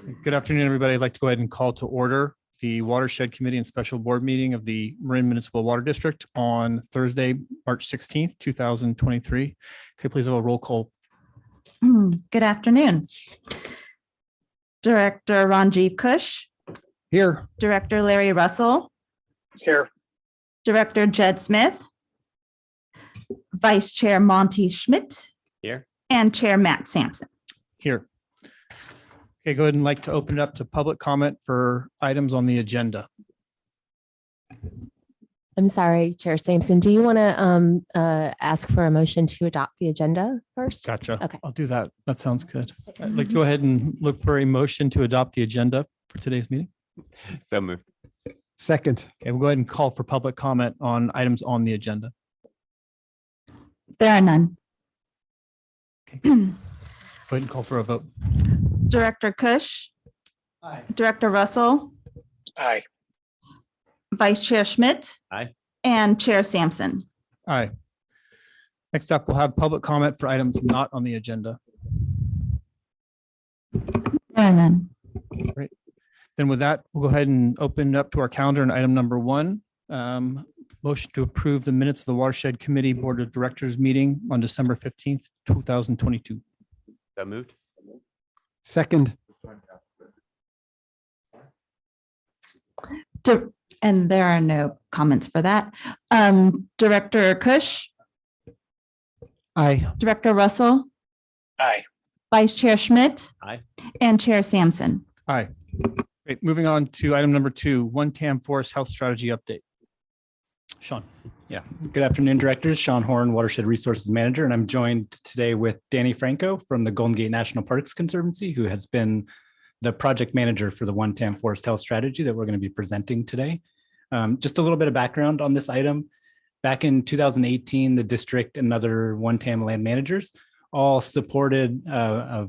Good afternoon, everybody. I'd like to go ahead and call to order the Watershed Committee and Special Board Meeting of the Marin Municipal Water District on Thursday, March 16th, 2023. Could you please have a roll call? Good afternoon. Director Ranjiv Kush. Here. Director Larry Russell. Here. Director Jed Smith. Vice Chair Monty Schmidt. Here. And Chair Matt Sampson. Here. Okay, go ahead and like to open it up to public comment for items on the agenda. I'm sorry, Chair Sampson, do you want to ask for a motion to adopt the agenda first? Gotcha. Okay. I'll do that. That sounds good. I'd like to go ahead and look for a motion to adopt the agenda for today's meeting. So moved. Second. Okay, we'll go ahead and call for public comment on items on the agenda. There are none. Okay. Go ahead and call for a vote. Director Kush. Aye. Director Russell. Aye. Vice Chair Schmidt. Aye. And Chair Sampson. Aye. Next up, we'll have public comment for items not on the agenda. There are none. Great. Then with that, we'll go ahead and open it up to our calendar and item number one. Motion to approve the minutes of the Watershed Committee Board of Directors meeting on December 15th, 2022. So moved. Second. And there are no comments for that. Director Kush. Aye. Director Russell. Aye. Vice Chair Schmidt. Aye. And Chair Sampson. Aye. Great. Moving on to item number two, One Tam Forest Health Strategy Update. Sean. Yeah. Good afternoon, directors. Sean Horn, Watershed Resources Manager, and I'm joined today with Danny Franco from the Golden Gate National Parks Conservancy, who has been the project manager for the One Tam Forest Health Strategy that we're going to be presenting today. Just a little bit of background on this item. Back in 2018, the district and other One Tam land managers all supported a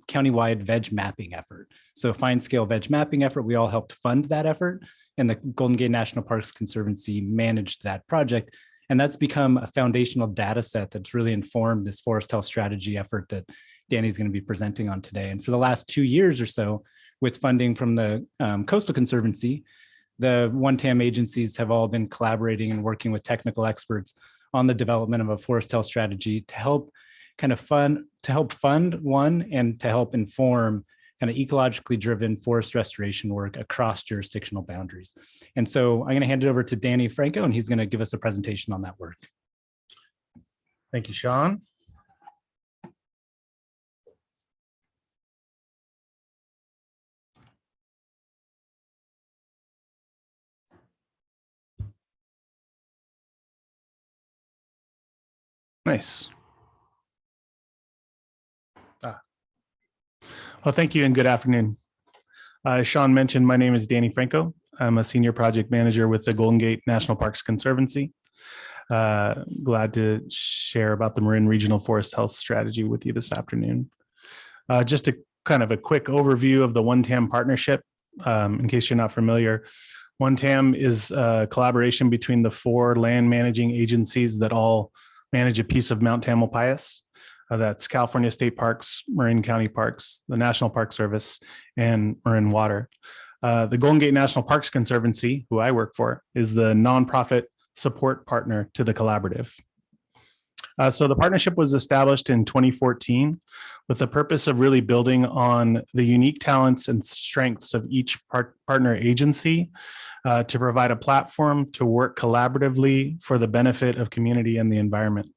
countywide veg mapping effort. So fine scale veg mapping effort, we all helped fund that effort, and the Golden Gate National Parks Conservancy managed that project. And that's become a foundational data set that's really informed this forest health strategy effort that Danny's going to be presenting on today. And for the last 2 years or so, with funding from the Coastal Conservancy, the One Tam agencies have all been collaborating and working with technical experts on the development of a forest health strategy to help fund one and to help inform kind of ecologically driven forest restoration work across jurisdictional boundaries. And so I'm going to hand it over to Danny Franco, and he's going to give us a presentation on that work. Thank you, Sean. Nice. Well, thank you and good afternoon. As Sean mentioned, my name is Danny Franco. I'm a senior project manager with the Golden Gate National Parks Conservancy. Glad to share about the Marin Regional Forest Health Strategy with you this afternoon. Just a kind of a quick overview of the One Tam partnership. In case you're not familiar, One Tam is a collaboration between the 4 land managing agencies that all manage a piece of Mount Tamalpais. That's California State Parks, Marin County Parks, the National Park Service, and Marin Water. The Golden Gate National Parks Conservancy, who I work for, is the nonprofit support partner to the collaborative. So the partnership was established in 2014 with the purpose of really building on the unique talents and strengths of each partner agency to provide a platform to work collaboratively for the benefit of community and the environment.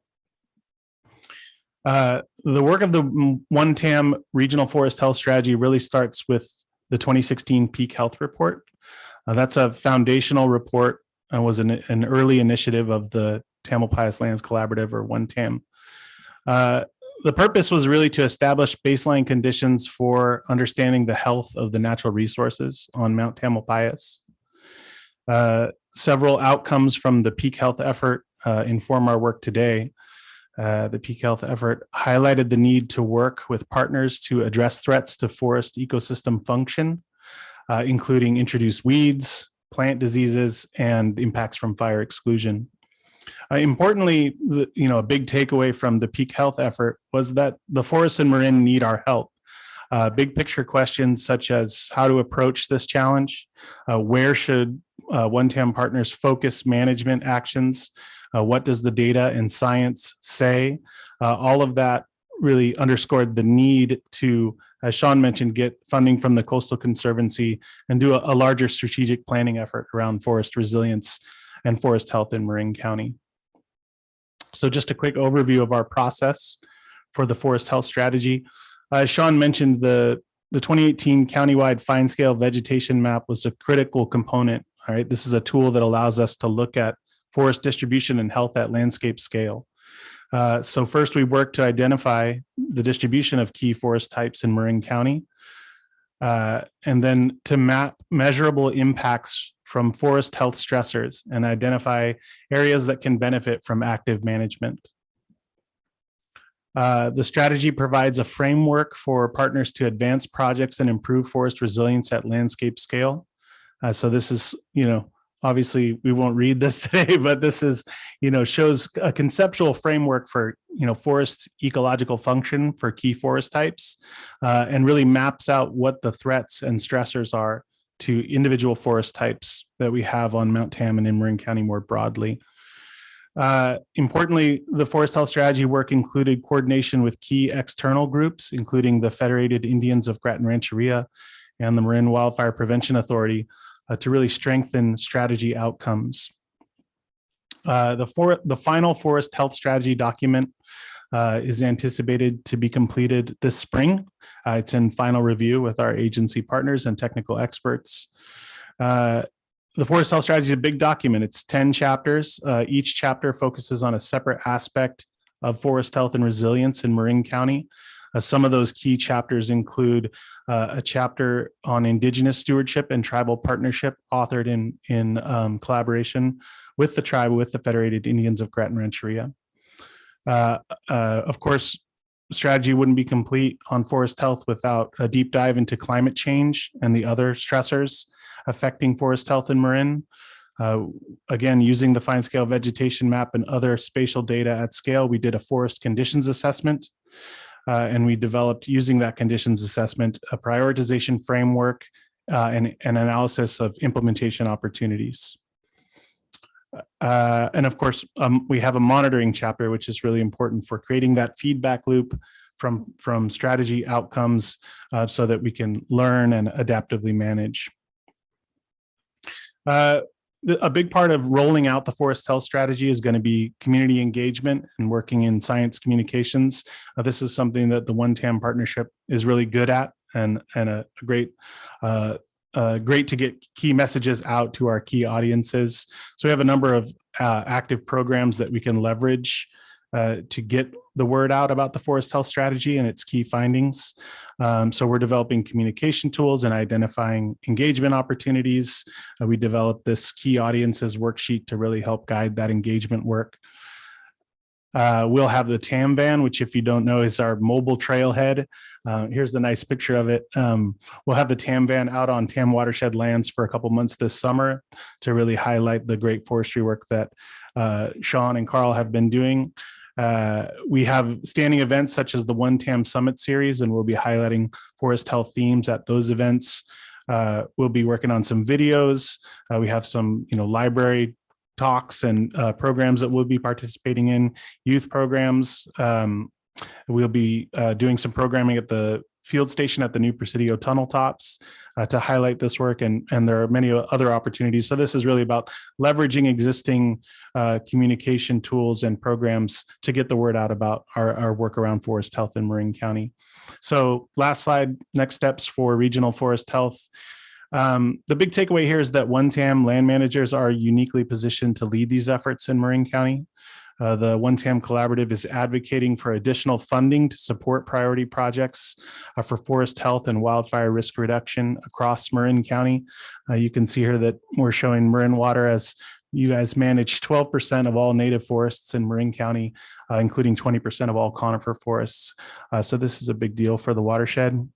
The work of the One Tam Regional Forest Health Strategy really starts with the 2016 Peak Health Report. That's a foundational report and was an early initiative of the Tamalpais Lands Collaborative, or One Tam. The purpose was really to establish baseline conditions for understanding the health of the natural resources on Mount Tamalpais. Several outcomes from the Peak Health effort inform our work today. The Peak Health effort highlighted the need to work with partners to address threats to forest ecosystem function, including introduced weeds, plant diseases, and impacts from fire exclusion. Importantly, a big takeaway from the Peak Health effort was that the forests in Marin need our help. Big picture questions such as how to approach this challenge, where should One TAM partners focus management actions, what does the data and science say? All of that really underscored the need to, as Sean mentioned, get funding from the Coastal Conservancy and do a larger strategic planning effort around forest resilience and forest health in Marin County. So just a quick overview of our process for the forest health strategy. As Sean mentioned, the 2018 countywide fine scale vegetation map was a critical component. All right, this is a tool that allows us to look at forest distribution and health at landscape scale. So first we worked to identify the distribution of key forest types in Marin County, and then to map measurable impacts from forest health stressors and identify areas that can benefit from active management. The strategy provides a framework for partners to advance projects and improve forest resilience at landscape scale. So this is, obviously we won't read this today, but this is, shows a conceptual framework for, forest ecological function for key forest types, and really maps out what the threats and stressors are to individual forest types that we have on Mount Tam and in Marin County more broadly. Importantly, the forest health strategy work included coordination with key external groups, including the Federated Indians of Grattan Rancheria and the Marin Wildfire Prevention Authority, to really strengthen strategy outcomes. The final forest health strategy document is anticipated to be completed this spring. It's in final review with our agency partners and technical experts. The forest health strategy is a big document. It's 10 chapters. Each chapter focuses on a separate aspect of forest health and resilience in Marin County. Some of those key chapters include a chapter on Indigenous stewardship and tribal partnership, authored in collaboration with the tribe, with the Federated Indians of Grattan Rancheria. Of course, strategy wouldn't be complete on forest health without a deep dive into climate change and the other stressors affecting forest health in Marin. Again, using the fine scale vegetation map and other spatial data at scale, we did a forest conditions assessment. And we developed, using that conditions assessment, a prioritization framework and analysis of implementation opportunities. And of course, we have a monitoring chapter, which is really important for creating that feedback loop from strategy outcomes, so that we can learn and adaptively manage. A big part of rolling out the forest health strategy is going to be community engagement and working in science communications. This is something that the One TAM partnership is really good at, and a great to get key messages out to our key audiences. So we have a number of active programs that we can leverage to get the word out about the forest health strategy and its key findings. So we're developing communication tools and identifying engagement opportunities. We developed this key audiences worksheet to really help guide that engagement work. We'll have the TAM van, which, if you don't know, is our mobile trailhead. Here's a nice picture of it. We'll have the TAM van out on TAM watershed lands for a couple months this summer to really highlight the great forestry work that Sean and Carl have been doing. We have standing events such as the One TAM Summit Series, and we'll be highlighting forest health themes at those events. We'll be working on some videos. We have some, library talks and programs that we'll be participating in, youth programs. We'll be doing some programming at the field station at the New Presidio tunnel tops to highlight this work, and there are many other opportunities. So this is really about leveraging existing communication tools and programs to get the word out about our work around forest health in Marin County. So last slide, next steps for regional forest health. The big takeaway here is that One TAM land managers are uniquely positioned to lead these efforts in Marin County. The One TAM Collaborative is advocating for additional funding to support priority projects for forest health and wildfire risk reduction across Marin County. You can see here that we're showing Marin Water as you guys manage 12% of all native forests in Marin County, including 20% of all conifer forests. So this is a big deal for the watershed.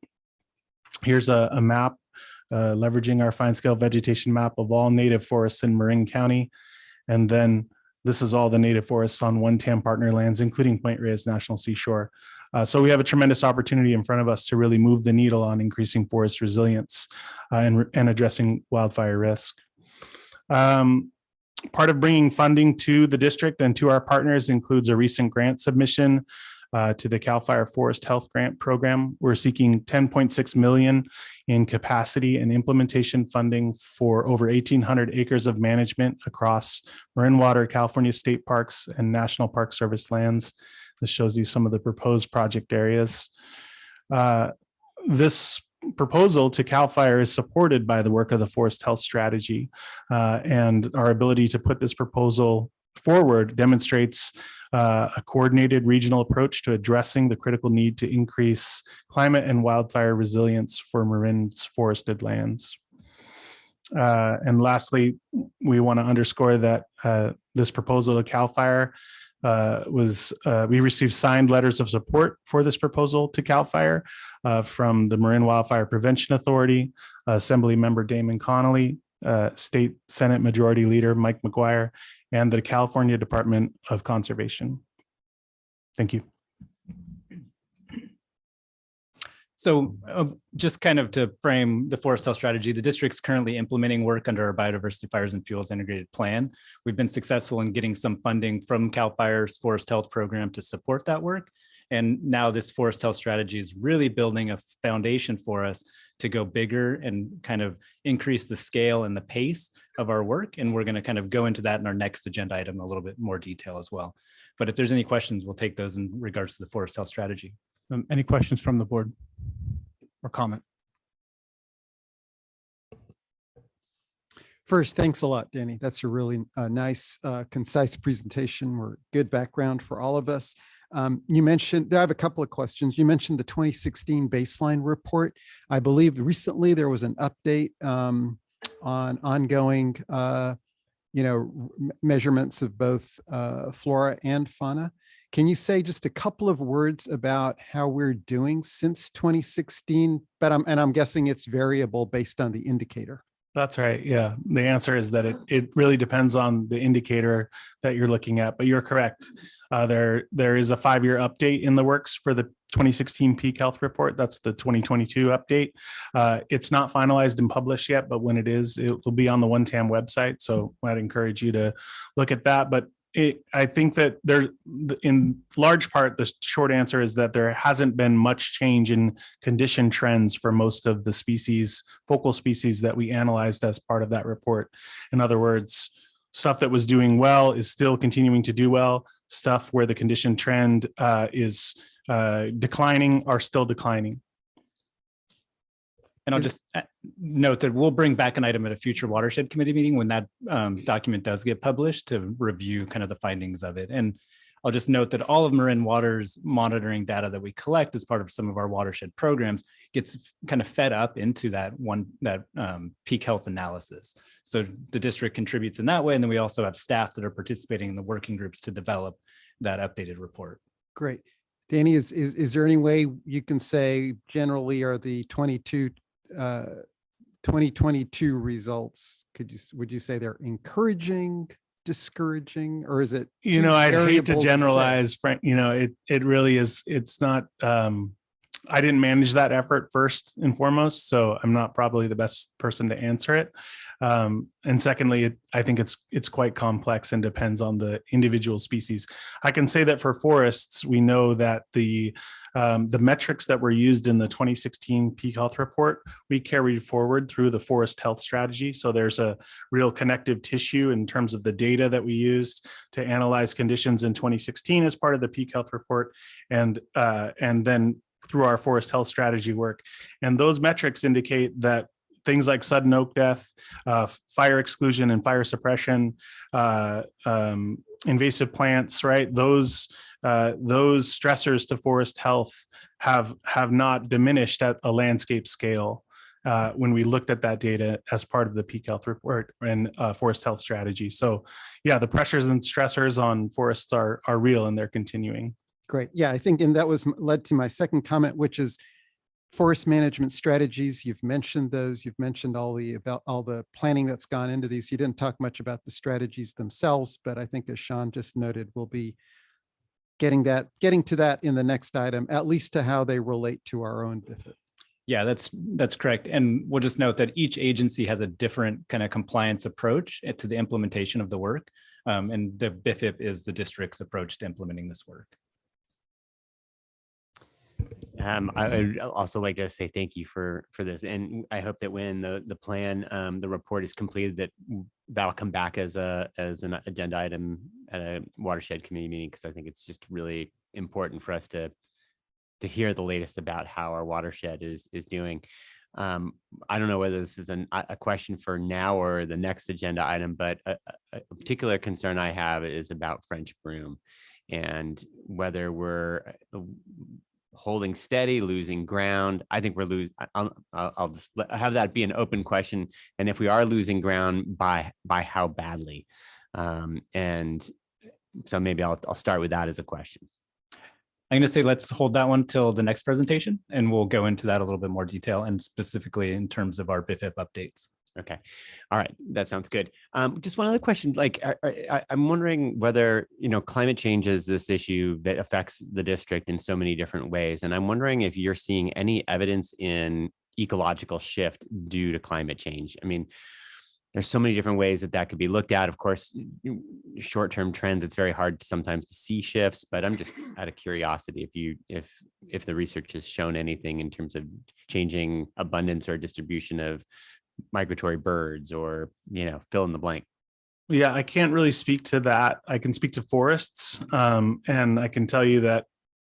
Here's a map leveraging our fine scale vegetation map of all native forests in Marin County. And then this is all the native forests on One TAM partner lands, including Point Reyes National Seashore. So we have a tremendous opportunity in front of us to really move the needle on increasing forest resilience and addressing wildfire risk. Part of bringing funding to the district and to our partners includes a recent grant submission to the CAL FIRE Forest Health Grant Program. We're seeking $10.6 million in capacity and implementation funding for over 1,800 acres of management across Marin Water, California State Parks, and National Park Service lands. This shows you some of the proposed project areas. This proposal to CAL FIRE is supported by the work of the Forest Health Strategy, and our ability to put this proposal forward demonstrates a coordinated regional approach to addressing the critical need to increase climate and wildfire resilience for Marin's forested lands. And lastly, we want to underscore that this proposal to CAL FIRE we received signed letters of support for this proposal to CAL FIRE from the Marin Wildfire Prevention Authority, Assembly Member Damon Connolly, State Senate Majority Leader Mike McGuire, and the California Department of Conservation. Thank you. So just kind of to frame the forest health strategy, the district's currently implementing work under our Biodiversity Fires and Fuels Integrated Plan. We've been successful in getting some funding from CAL FIRE's Forest Health Program to support that work. And now this forest health strategy is really building a foundation for us to go bigger and kind of increase the scale and the pace of our work. And we're going to kind of go into that in our next agenda item in a little bit more detail as well. But if there's any questions, we'll take those in regards to the forest health strategy. Any questions from the board or comment? First, thanks a lot, Danny. That's a really nice, concise presentation or good background for all of us. You mentioned, I have a couple of questions. You mentioned the 2016 baseline report. I believe recently there was an update on ongoing, measurements of both flora and fauna. Can you say just a couple of words about how we're doing since 2016? But I'm guessing it's variable based on the indicator. That's right. Yeah. The answer is that it really depends on the indicator that you're looking at, but you're correct. There is a 5-year update in the works for the 2016 peak health report. That's the 2022 update. It's not finalized and published yet, but when it is, it will be on the OneTAM website. So I'd encourage you to look at that. But I think that in large part, the short answer is that there hasn't been much change in condition trends for most of the species, focal species that we analyzed as part of that report. In other words, stuff that was doing well is still continuing to do well. Stuff where the condition trend is declining are still declining. And I'll just note that we'll bring back an item at a future watershed committee meeting when that document does get published to review kind of the findings of it. And I'll just note that all of Marin Water's monitoring data that we collect as part of some of our watershed programs gets kind of fed up into that peak health analysis. So the district contributes in that way. And then we also have staff that are participating in the working groups to develop that updated report. Great. Danny, is there any way you can say generally are the 2022 results, would you say they're encouraging, discouraging, or is it? I'd hate to variable generalize, Frank. It really is. It's not. I didn't manage that effort first and foremost, so I'm not probably the best person to answer it. And secondly, I think it's quite complex and depends on the individual species. I can say that for forests, we know that the metrics that were used in the 2016 peak health report, we carried forward through the forest health strategy. So there's a real connective tissue in terms of the data that we used to analyze conditions in 2016 as part of the peak health report, and then through our forest health strategy work. And those metrics indicate that things like sudden oak death, fire exclusion and fire suppression, invasive plants, right? Those stressors to forest health have not diminished at a landscape scale when we looked at that data as part of the peak health report and forest health strategy. So yeah, the pressures and stressors on forests are real and they're continuing. Great. Yeah, I think, and that was led to my second comment, which is forest management strategies. You've mentioned those. You've mentioned all the planning that's gone into these. You didn't talk much about the strategies themselves, but I think as Sean just noted, we'll be getting to that in the next item, at least to how they relate to our own BIFIP. Yeah, that's correct. And we'll just note that each agency has a different kind of compliance approach to the implementation of the work. And the BIFIP is the district's approach to implementing this work. I would also like to say thank you for this, and I hope that when the plan, the report is completed, that'll come back as an agenda item at a watershed committee meeting, because I think it's just really important for us to hear the latest about how our watershed is doing. I don't know whether this is a question for now or the next agenda item, but a particular concern I have is about French broom, and whether we're holding steady, losing ground. I think we're losing. I'll just have that be an open question. And if we are losing ground, by how badly? And so maybe I'll start with that as a question. I'm going to say let's hold that one till the next presentation, and we'll go into that a little bit more detail, and specifically in terms of our BIFIP updates. Okay. All right. That sounds good. Just one other question. Like, I'm wondering whether, climate change is this issue that affects the district in so many different ways. And I'm wondering if you're seeing any evidence in ecological shift due to climate change. I mean, there's so many different ways that could be looked at. Of course, short-term trends, it's very hard sometimes to see shifts, but I'm just out of curiosity if the research has shown anything in terms of changing abundance or distribution of migratory birds, or fill in the blank. Yeah, I can't really speak to that. I can speak to forests, and I can tell you that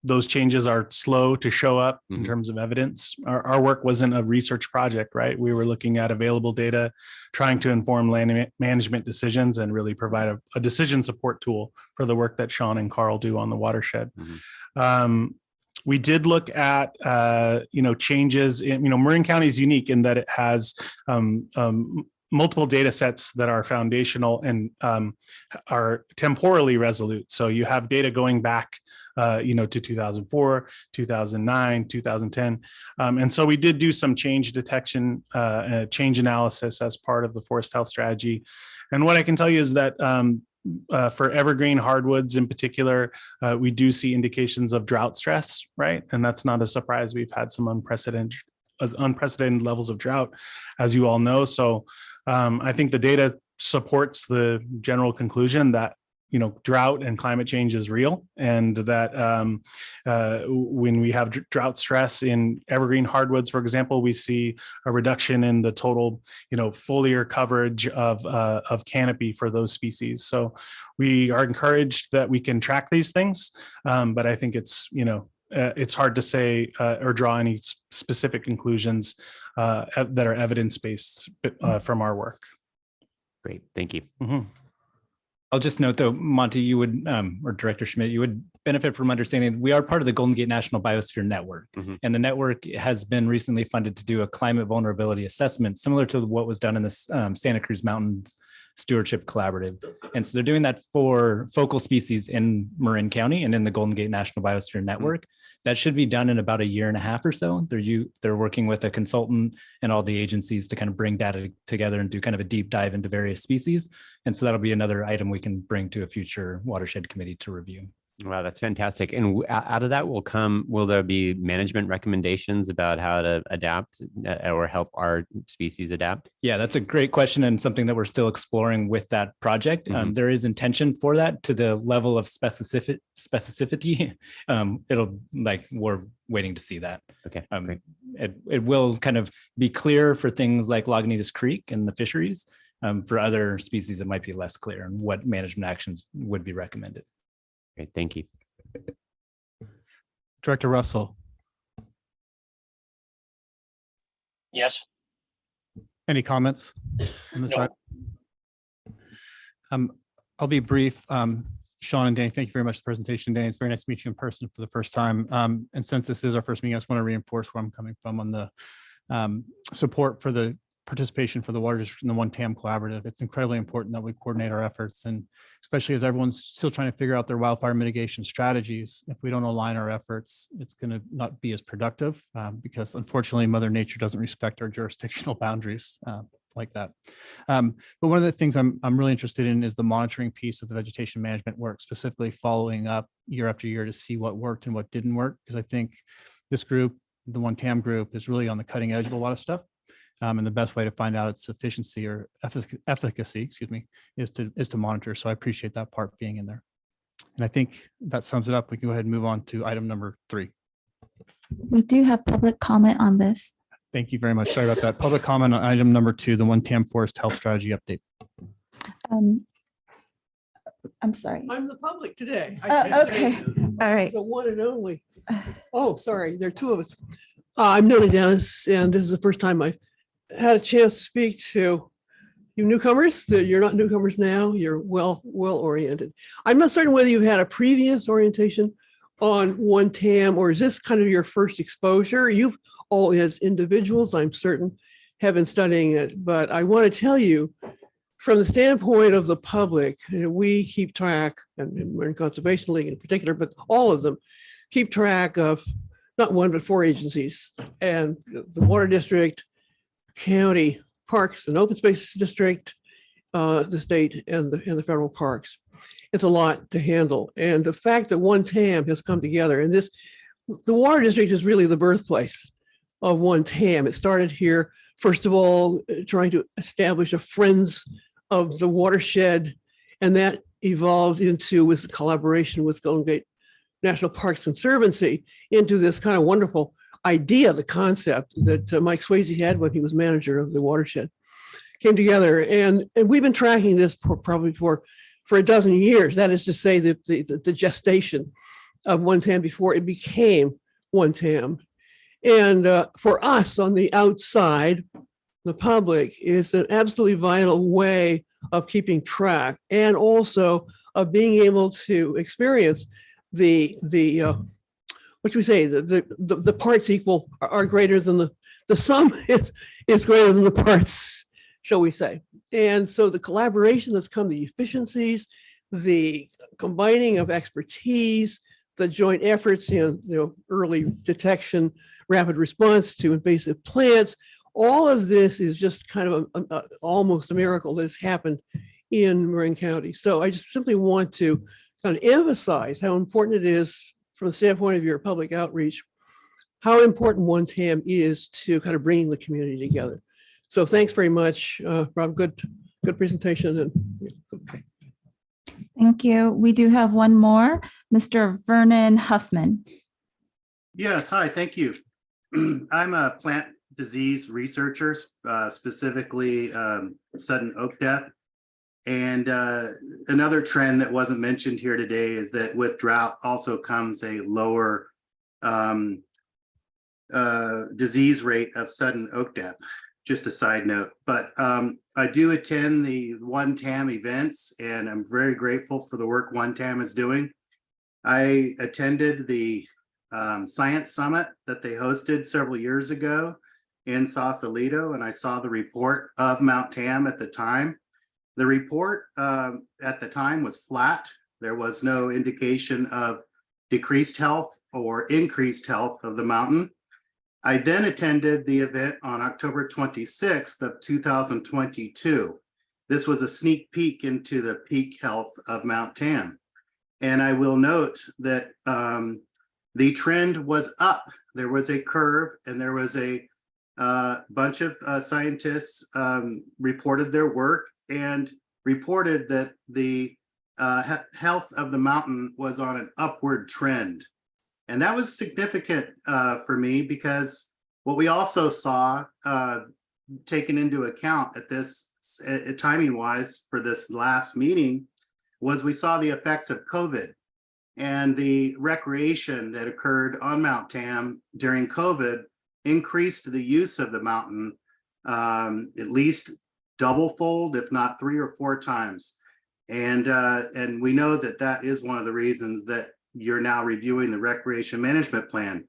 those changes are slow to show up in terms of evidence. Our work wasn't a research project, right? We were looking at available data, trying to inform land management decisions, and really provide a decision support tool for the work that Sean and Carl do on the watershed. We did look at, changes in, Marin County is unique in that it has multiple data sets that are foundational and are temporally resolute. So you have data going back, to 2004, 2009, 2010. And so we did do some change detection, change analysis as part of the forest health strategy. And what I can tell you is that for evergreen hardwoods in particular, we do see indications of drought stress, right? And that's not a surprise. We've had some unprecedented levels of drought, as you all know. So I think the data supports the general conclusion that drought and climate change is real, and that when we have drought stress in evergreen hardwoods, for example, we see a reduction in the total, foliar coverage of canopy for those species. So we are encouraged that we can track these things, but I think it's hard to say or draw any specific conclusions that are evidence-based from our work. Great, thank you. I'll just note though, Monty, you would, or Director Schmidt, you would benefit from understanding we are part of the Golden Gate National Biosphere Network. And the network has been recently funded to do a climate vulnerability assessment, similar to what was done in the Santa Cruz Mountains Stewardship Collaborative. And so they're doing that for focal species in Marin County and in the Golden Gate National Biosphere Network. That should be done in about a year and a half or so. They're working with a consultant and all the agencies to kind of bring data together and do kind of a deep dive into various species. And so that'll be another item we can bring to a future watershed committee to review. Wow, that's fantastic. And out of that will there be management recommendations about how to adapt or help our species adapt? Yeah, that's a great question, and something that we're still exploring with that project. There is intention for that to the level of specificity. We're waiting to see that. Okay. Great. It will kind of be clear for things like Lagunitas Creek and the fisheries. For other species, it might be less clear and what management actions would be recommended. Great, thank you. Director Russell, Yes. any comments on this side? I'll be brief. Sean and Danny, thank you very much for the presentation. Danny, it's very nice to meet you in person for the first time. And since this is our first meeting, I just want to reinforce where I'm coming from on the support for the participation for the Water District and the One TAM Collaborative. It's incredibly important that we coordinate our efforts, and especially as everyone's still trying to figure out their wildfire mitigation strategies. If we don't align our efforts, it's going to not be as productive because unfortunately Mother Nature doesn't respect our jurisdictional boundaries. like that. But one of the things I'm really interested in is the monitoring piece of the vegetation management work, specifically following up year after year to see what worked and what didn't work. Because I think this group, the One TAM group, is really on the cutting edge of a lot of stuff. And the best way to find out its efficiency or efficacy, excuse me, is to monitor. So I appreciate that part being in there. And I think that sums it up. We can go ahead and move on to item number 3. We do have public comment on this. Thank you very much. Sorry about that. Public comment on item number 2, the One TAM Forest Health Strategy Update. I'm sorry. I'm the public today. Okay. All right. The one and only. Oh, sorry, there are 2 of us. I'm Nona Dennis, and this is the first time I've had a chance to speak to you newcomers. You're not newcomers now. You're well oriented. I'm not certain whether you've had a previous orientation on One TAM, or is this kind of your first exposure? You've all, as individuals, I'm certain, have been studying it. But I want to tell you, from the standpoint of the public, we keep track, and we're in Conservation League in particular, but all of them keep track of not 1, but 4 agencies, and the Water District, County, Parks and Open Space District, the state, and the federal parks. It's a lot to handle. And the fact that One TAM has come together, and the Water District is really the birthplace of One TAM. It started here, first of all, trying to establish a Friends of the Watershed, and that evolved into, with collaboration with Golden Gate National Parks Conservancy, into this kind of wonderful idea, the concept that Mike Swayze had when he was manager of the Watershed, came together. And we've been tracking this probably for a dozen years. That is to say, the gestation of One TAM before it became One TAM. And for us on the outside, the public, is an absolutely vital way of keeping track, and also of being able to experience the what should we say, the parts equal are greater than the sum is greater than the parts, shall we say. And so the collaboration that's come, the efficiencies, the combining of expertise, the joint efforts in early detection, rapid response to invasive plants, all of this is just kind of almost a miracle that has happened in Marin County. So I just simply want to kind of emphasize how important it is from the standpoint of your public outreach, how important One TAM is to kind of bringing the community together. So thanks very much, Rob. Good presentation. And okay. Thank you. We do have one more, Mr. Vernon Huffman. Yes, hi, thank you. I'm a plant disease researcher, specifically sudden oak death. And another trend that wasn't mentioned here today is that with drought also comes a lower disease rate of sudden oak death. Just a side note, but I do attend the One TAM events, and I'm very grateful for the work One TAM is doing. I attended the Science Summit that they hosted several years ago in Sausalito, and I saw the report of Mount TAM at the time. The report at the time was flat. There was no indication of decreased health or increased health of the mountain. I then attended the event on October 26th of 2022. This was a sneak peek into the peak health of Mount TAM. And I will note that the trend was up. There was a curve, and there was a bunch of scientists reported their work and reported that the health of the mountain was on an upward trend. And that was significant for me, because what we also saw, taken into account at this timing wise for this last meeting, was we saw the effects of COVID and the recreation that occurred on Mount TAM during COVID increased the use of the mountain at least double-fold, if not 3 or 4 times. And we know that that is one of the reasons that you're now reviewing the recreation management plan,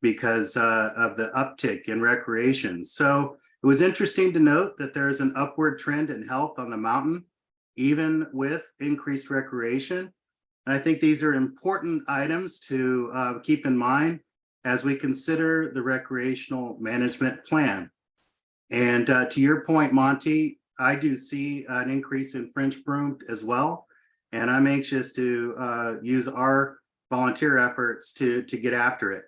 because of the uptick in recreation. So it was interesting to note that there's an upward trend in health on the mountain, even with increased recreation. And I think these are important items to keep in mind as we consider the recreational management plan. And to your point, Monty, I do see an increase in French broom as well. And I'm anxious to use our volunteer efforts to get after it.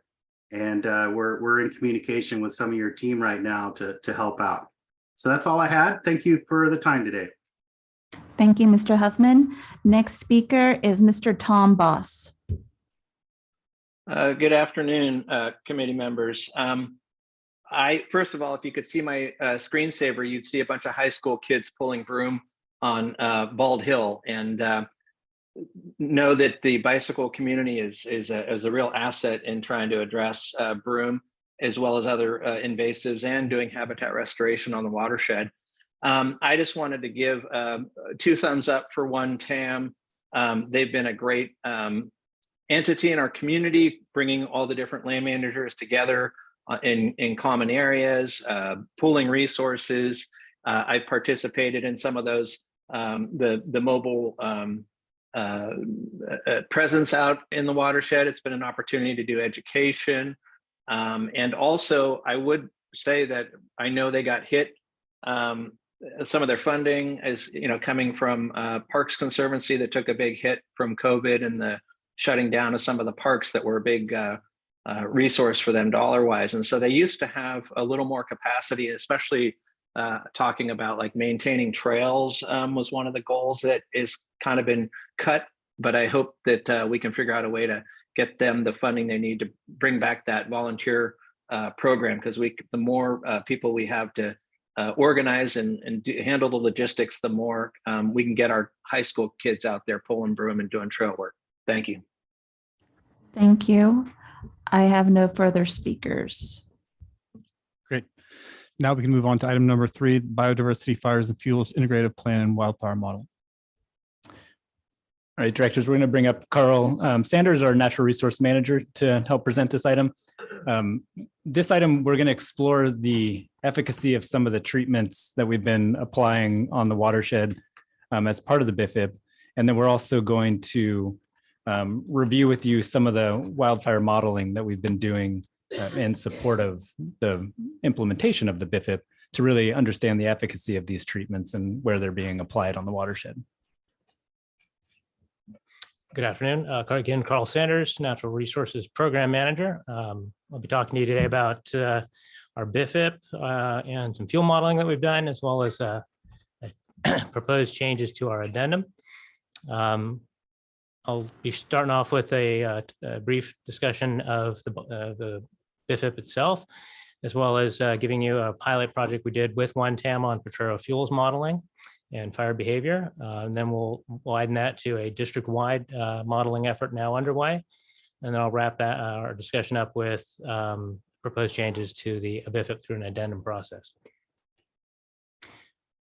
And we're in communication with some of your team right now to help out. So that's all I had. Thank you for the time today. Thank you, Mr. Huffman. Next speaker is Mr. Tom Boss. Good afternoon, committee members. First of all, if you could see my screensaver, you'd see a bunch of high school kids pulling broom on Bald Hill, and know that the bicycle community is a real asset in trying to address broom, as well as other invasives, and doing habitat restoration on the watershed. I just wanted to give 2 thumbs up for One Tam. They've been a great entity in our community, bringing all the different land managers together in common areas, pooling resources. I participated in some of those, the mobile presence out in the watershed. It's been an opportunity to do education. And also, I would say that I know they got hit. Some of their funding is, coming from Parks Conservancy that took a big hit from COVID and the shutting down of some of the parks that were a big resource for them dollar-wise. And so they used to have a little more capacity, especially talking about like maintaining trails was one of the goals that is kind of been cut. But I hope that we can figure out a way to get them the funding they need to bring back that volunteer program, because the more people we have to organize and handle the logistics, the more we can get our high school kids out there pulling broom and doing trail work. Thank you. Thank you. I have no further speakers. Great. Now we can move on to item number 3, biodiversity, fires and fuels integrated plan and wildfire model. All right, directors, we're going to bring up Carl Sanders, our natural resource manager, to help present this item. This item, we're going to explore the efficacy of some of the treatments that we've been applying on the watershed as part of the BIFIP. And then we're also going to review with you some of the wildfire modeling that we've been doing in support of the implementation of the BIFIP to really understand the efficacy of these treatments and where they're being applied on the watershed. Good afternoon. Again, Carl Sanders, Natural Resources Program Manager. I'll be talking to you today about our BIFIP and some fuel modeling that we've done, as well as proposed changes to our addendum. I'll be starting off with a brief discussion of the BIFIP itself, as well as giving you a pilot project we did with One Tam on Potrero fuels modeling and fire behavior. And then we'll widen that to a district-wide modeling effort now underway. And then I'll wrap our discussion up with proposed changes to the BIFIP through an addendum process.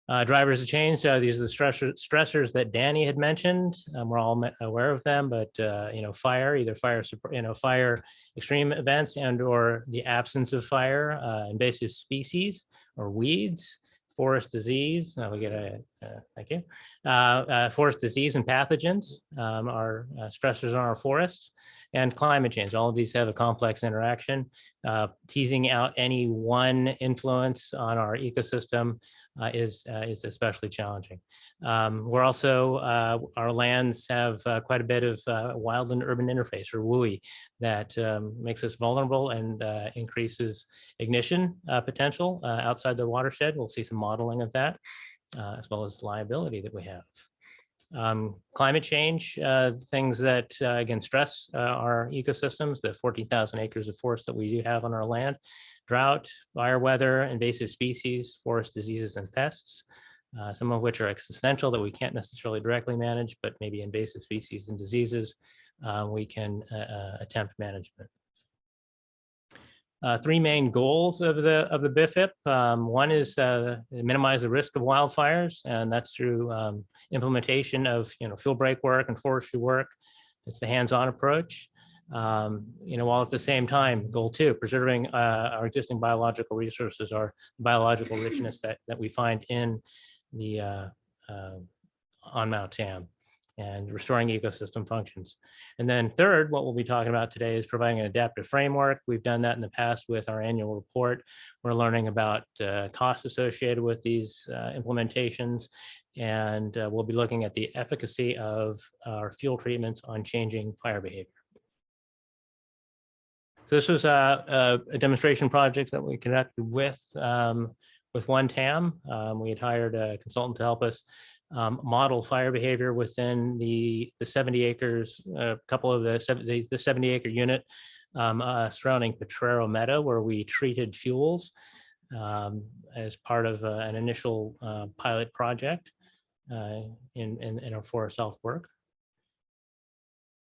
Drivers of change. These are the stressors that Danny had mentioned. We're all aware of them, but fire, fire extreme events and or the absence of fire, invasive species or weeds, forest disease. We get thank you. Forest disease and pathogens are stressors on our forests, and climate change. All of these have a complex interaction. Teasing out any one influence on our ecosystem is especially challenging. We're also, our lands have quite a bit of wildland urban interface, or WUI, that makes us vulnerable and increases ignition potential outside the watershed. We'll see some modeling of that, as well as liability that we have. Climate change, things that again stress our ecosystems, the 14,000 acres of forest that we do have on our land, drought, fire weather, invasive species, forest diseases and pests, some of which are existential that we can't necessarily directly manage, but maybe invasive species and diseases we can attempt management. 3 main goals of the BIFIP. One is minimize the risk of wildfires, and that's through implementation of field break work and forestry work. It's the hands-on approach. While at the same time, goal 2, preserving our existing biological resources, our biological richness that we find in the on Mount Tam. and restoring ecosystem functions. And then third, what we'll be talking about today is providing an adaptive framework. We've done that in the past with our annual report. We're learning about costs associated with these implementations, and we'll be looking at the efficacy of our fuel treatments on changing fire behavior. So this was a demonstration project that we conducted with one TAM. We had hired a consultant to help us model fire behavior within the 70 acres, a couple of the 70-acre unit surrounding Potrero Meadow, where we treated fuels as part of an initial pilot project in our forest health work.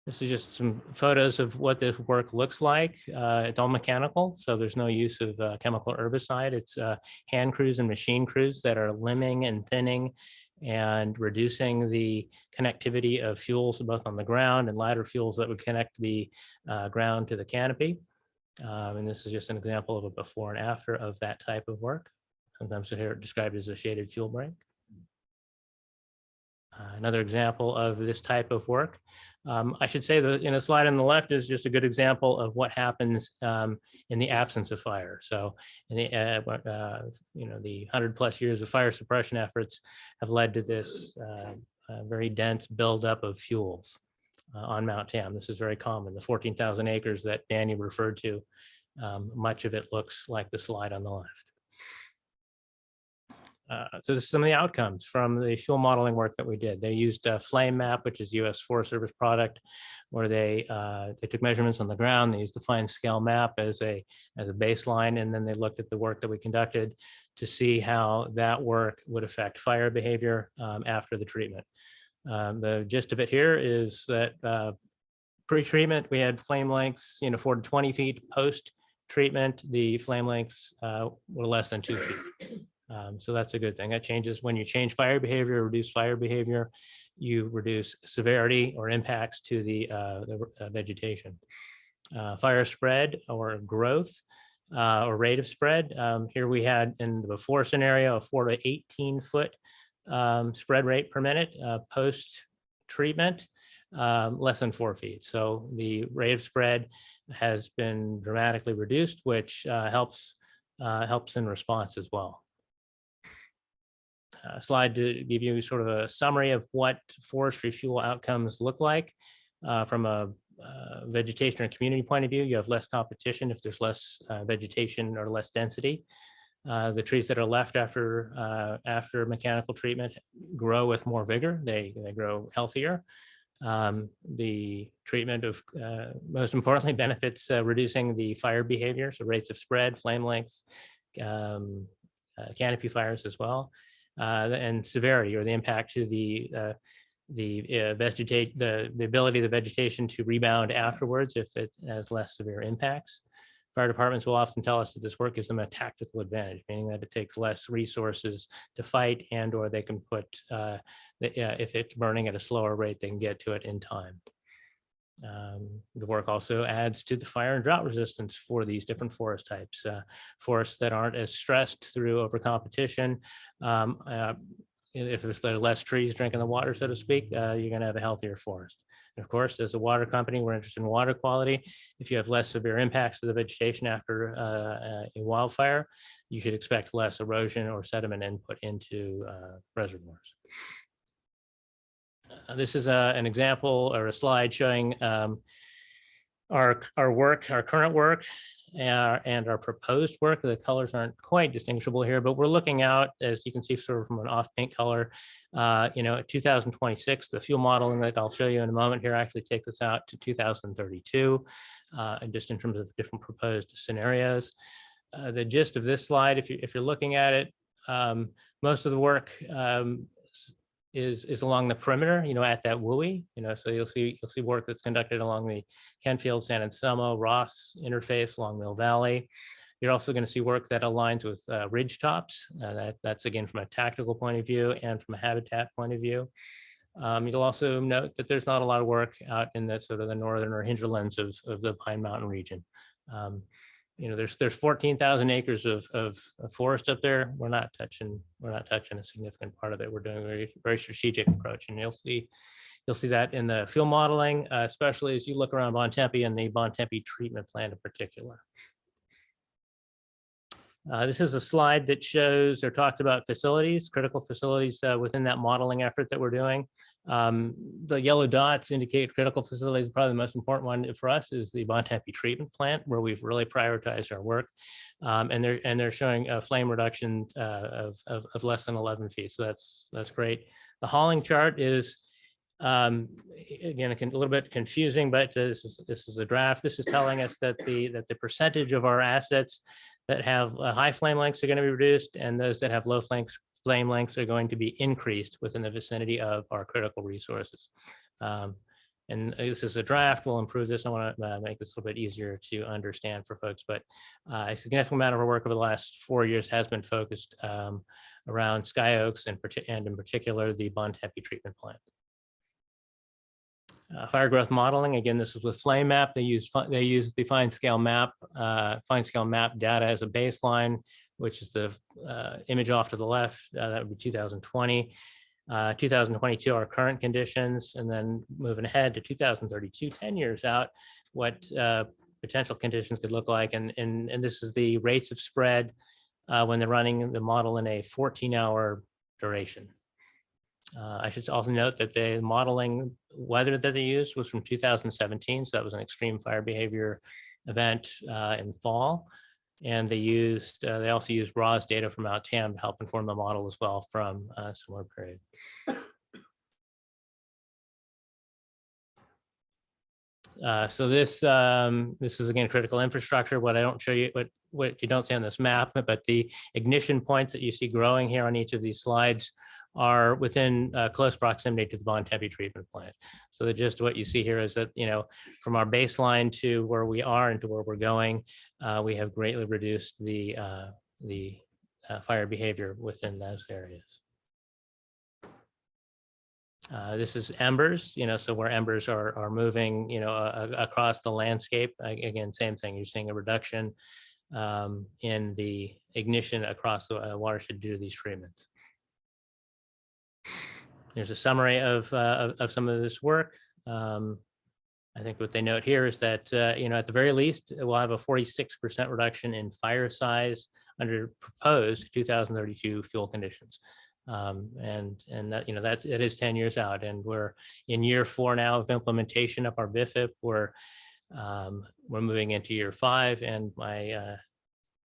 This is just some photos of what this work looks like. It's all mechanical, so there's no use of chemical herbicide. It's hand crews and machine crews that are limbing and thinning and reducing the connectivity of fuels both on the ground and lighter fuels that would connect the ground to the canopy. And this is just an example of a before and after of that type of work. Sometimes I hear it described as a shaded fuel break. Another example of this type of work. I should say that in the slide on the left is just a good example of what happens in the absence of fire. So in the the 100+ years of fire suppression efforts have led to this very dense buildup of fuels on Mount Tam. This is very common. The 14,000 acres that Danny referred to, much of it looks like the slide on the left. So this is some of the outcomes from the fuel modeling work that we did. They used a Flame Map, which is U.S. Forest Service product, where they took measurements on the ground. They used the fine scale map as a baseline, and then they looked at the work that we conducted to see how that work would affect fire behavior after the treatment. The gist of it here is that pre-treatment we had flame lengths 4 to 20 feet. Post-treatment, the flame lengths were less than 2 feet. So that's a good thing. That changes when you change fire behavior, reduce fire behavior, you reduce severity or impacts to the vegetation. Fire spread or growth or rate of spread. Here we had in the before scenario a 4 to 18 foot spread rate per minute. Post treatment, less than 4 feet. So the rate of spread has been dramatically reduced, which helps in response as well. Slide to give you sort of a summary of what forestry fuel outcomes look like from a vegetation or community point of view. You have less competition if there's less vegetation or less density. The trees that are left after mechanical treatment grow with more vigor. They grow healthier. The treatment of most importantly benefits reducing the fire behavior, so rates of spread, flame lengths, canopy fires as well. And severity or the impact to the ability of the vegetation to rebound afterwards if it has less severe impacts. Fire departments will often tell us that this work gives them a tactical advantage, meaning that it takes less resources to fight, and or they can put, if it's burning at a slower rate, they can get to it in time. The work also adds to the fire and drought resistance for these different forest types. Forests that aren't as stressed through overcompetition. If there are less trees drinking the water, so to speak, you're going to have a healthier forest. And of course, as a water company, we're interested in water quality. If you have less severe impacts to the vegetation after a wildfire, you should expect less erosion or sediment input into reservoirs. This is an example or a slide showing our current work and our proposed work. The colors aren't quite distinguishable here, but we're looking out, as you can see, sort of from an off paint color. 2026, the fuel modeling that I'll show you in a moment here actually takes us out to 2032, and just in terms of different proposed scenarios. The gist of this slide, if you're looking at it, most of the work is along the perimeter, at that WUI, so you'll see work that's conducted along the Kentfield, San Anselmo, Ross interface along Mill Valley. You're also going to see work that aligns with ridge tops. That's again from a tactical point of view and from a habitat point of view. You'll also note that there's not a lot of work out in the sort of the northern or hinterlands of the Pine Mountain region. There's 14,000 acres of forest up there. We're not touching a significant part of it. We're doing a very, very strategic approach, and you'll see You'll see that in the field modeling, especially as you look around Bontempi and the Bontempi treatment plant in particular. This is a slide that shows or talks about facilities, critical facilities within that modeling effort that we're doing. The yellow dots indicate critical facilities. Probably the most important one for us is the Bontempi treatment plant, where we've really prioritized our work. And they're showing a flame reduction of less than 11 feet. So that's great. The hauling chart is again a little bit confusing, but this is a draft. This is telling us that the percentage of our assets that have high flame lengths are going to be reduced, and those that have low flame lengths are going to be increased within the vicinity of our critical resources. And this is a draft. We'll improve this. I want to make this a little bit easier to understand for folks, but a significant amount of our work over the last 4 years has been focused around Sky Oaks and in particular the Bontempi treatment plant. Fire growth modeling. Again, this is with Flame Map. They use the fine scale map data as a baseline, which is the image off to the left. That would be 2020, 2022, our current conditions, and then moving ahead to 2032, 10 years out, what potential conditions could look like. And this is the rates of spread when they're running the model in a 14-hour duration. I should also note that the modeling weather that they used was from 2017, so that was an extreme fire behavior event in fall. And they also used RAWS data from Mount Tam to help inform the model as well from a similar period. So this is again critical infrastructure. What I don't show you, what you don't see on this map, but the ignition points that you see growing here on each of these slides are within close proximity to the Bontempi treatment plant. So the gist of what you see here is that, from our baseline to where we are and to where we're going, we have greatly reduced the fire behavior within those areas. This is embers, so where embers are moving, across the landscape. Again, same thing. You're seeing a reduction in the ignition across the watershed due to these treatments. There's a summary of some of this work. I think what they note here is that, at the very least, we'll have a 46% reduction in fire size under proposed 2032 fuel conditions. And that it is 10 years out, and we're in year 4 now of implementation of our BIFIP. We're moving into year 5, and my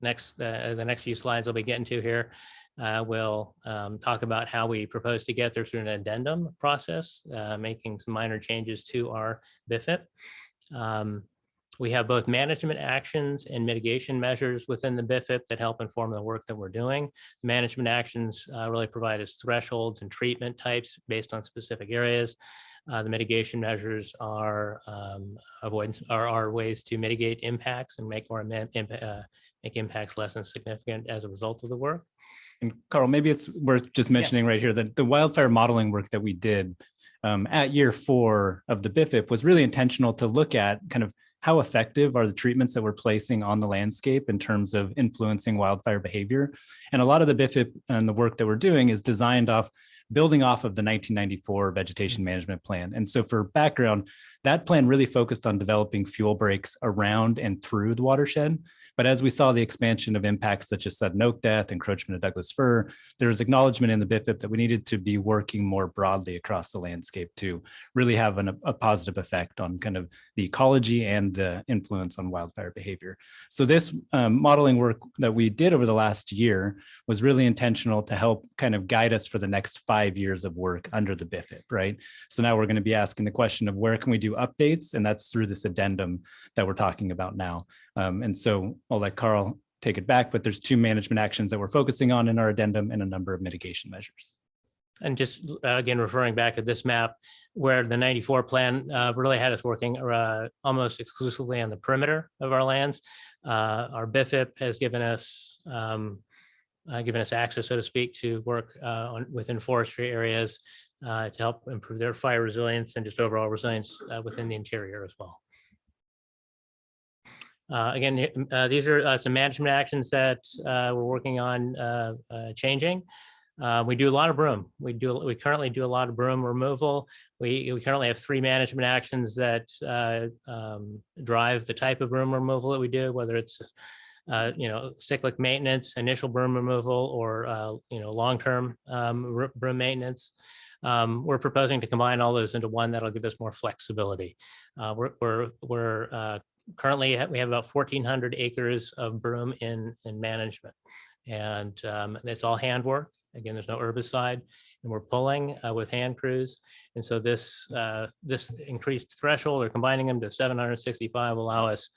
the next few slides I'll be getting to here will talk about how we propose to get there through an addendum process, making some minor changes to our BIFIP. We have both management actions and mitigation measures within the BIFIP that help inform the work that we're doing. Management actions really provide us thresholds and treatment types based on specific areas. The mitigation measures are ways to mitigate impacts and make impacts less than significant as a result of the work. And Carl, maybe it's worth just mentioning right here that the wildfire modeling work that we did at year 4 of the BIFIP was really intentional to look at kind of how effective are the treatments that we're placing on the landscape in terms of influencing wildfire behavior. And a lot of the BIFIP and the work that we're doing is building off of the 1994 vegetation management plan. And so for background, that plan really focused on developing fuel breaks around and through the watershed. But as we saw the expansion of impacts such as sudden oak death, encroachment of Douglas fir, there was acknowledgement in the BIFIP that we needed to be working more broadly across the landscape to really have a positive effect on kind of the ecology and the influence on wildfire behavior. So this modeling work that we did over the last year was really intentional to help kind of guide us for the next 5 years of work under the BIFIP, right? So now we're going to be asking the question of where can we do updates, and that's through this addendum that we're talking about now. And so I'll let Carl take it back, but there's 2 management actions that we're focusing on in our addendum and a number of mitigation measures. And just again, referring back to this map where the 94 plan really had us working almost exclusively on the perimeter of our lands. Our BIFIP has given us access, so to speak, to work within forestry areas to help improve their fire resilience and just overall resilience within the interior as well. Again, these are some management actions that we're working on changing. We do a lot of broom. We currently do a lot of broom removal. We currently have 3 management actions that drive the type of broom removal that we do, whether it's cyclic maintenance, initial broom removal, or long-term broom maintenance. We're proposing to combine all those into one that'll give us more flexibility. We're currently we have about 1,400 acres of broom in management, and it's all handwork. Again, there's no herbicide, and we're pulling with hand crews. And so this increased threshold, or combining them to 765, will allow us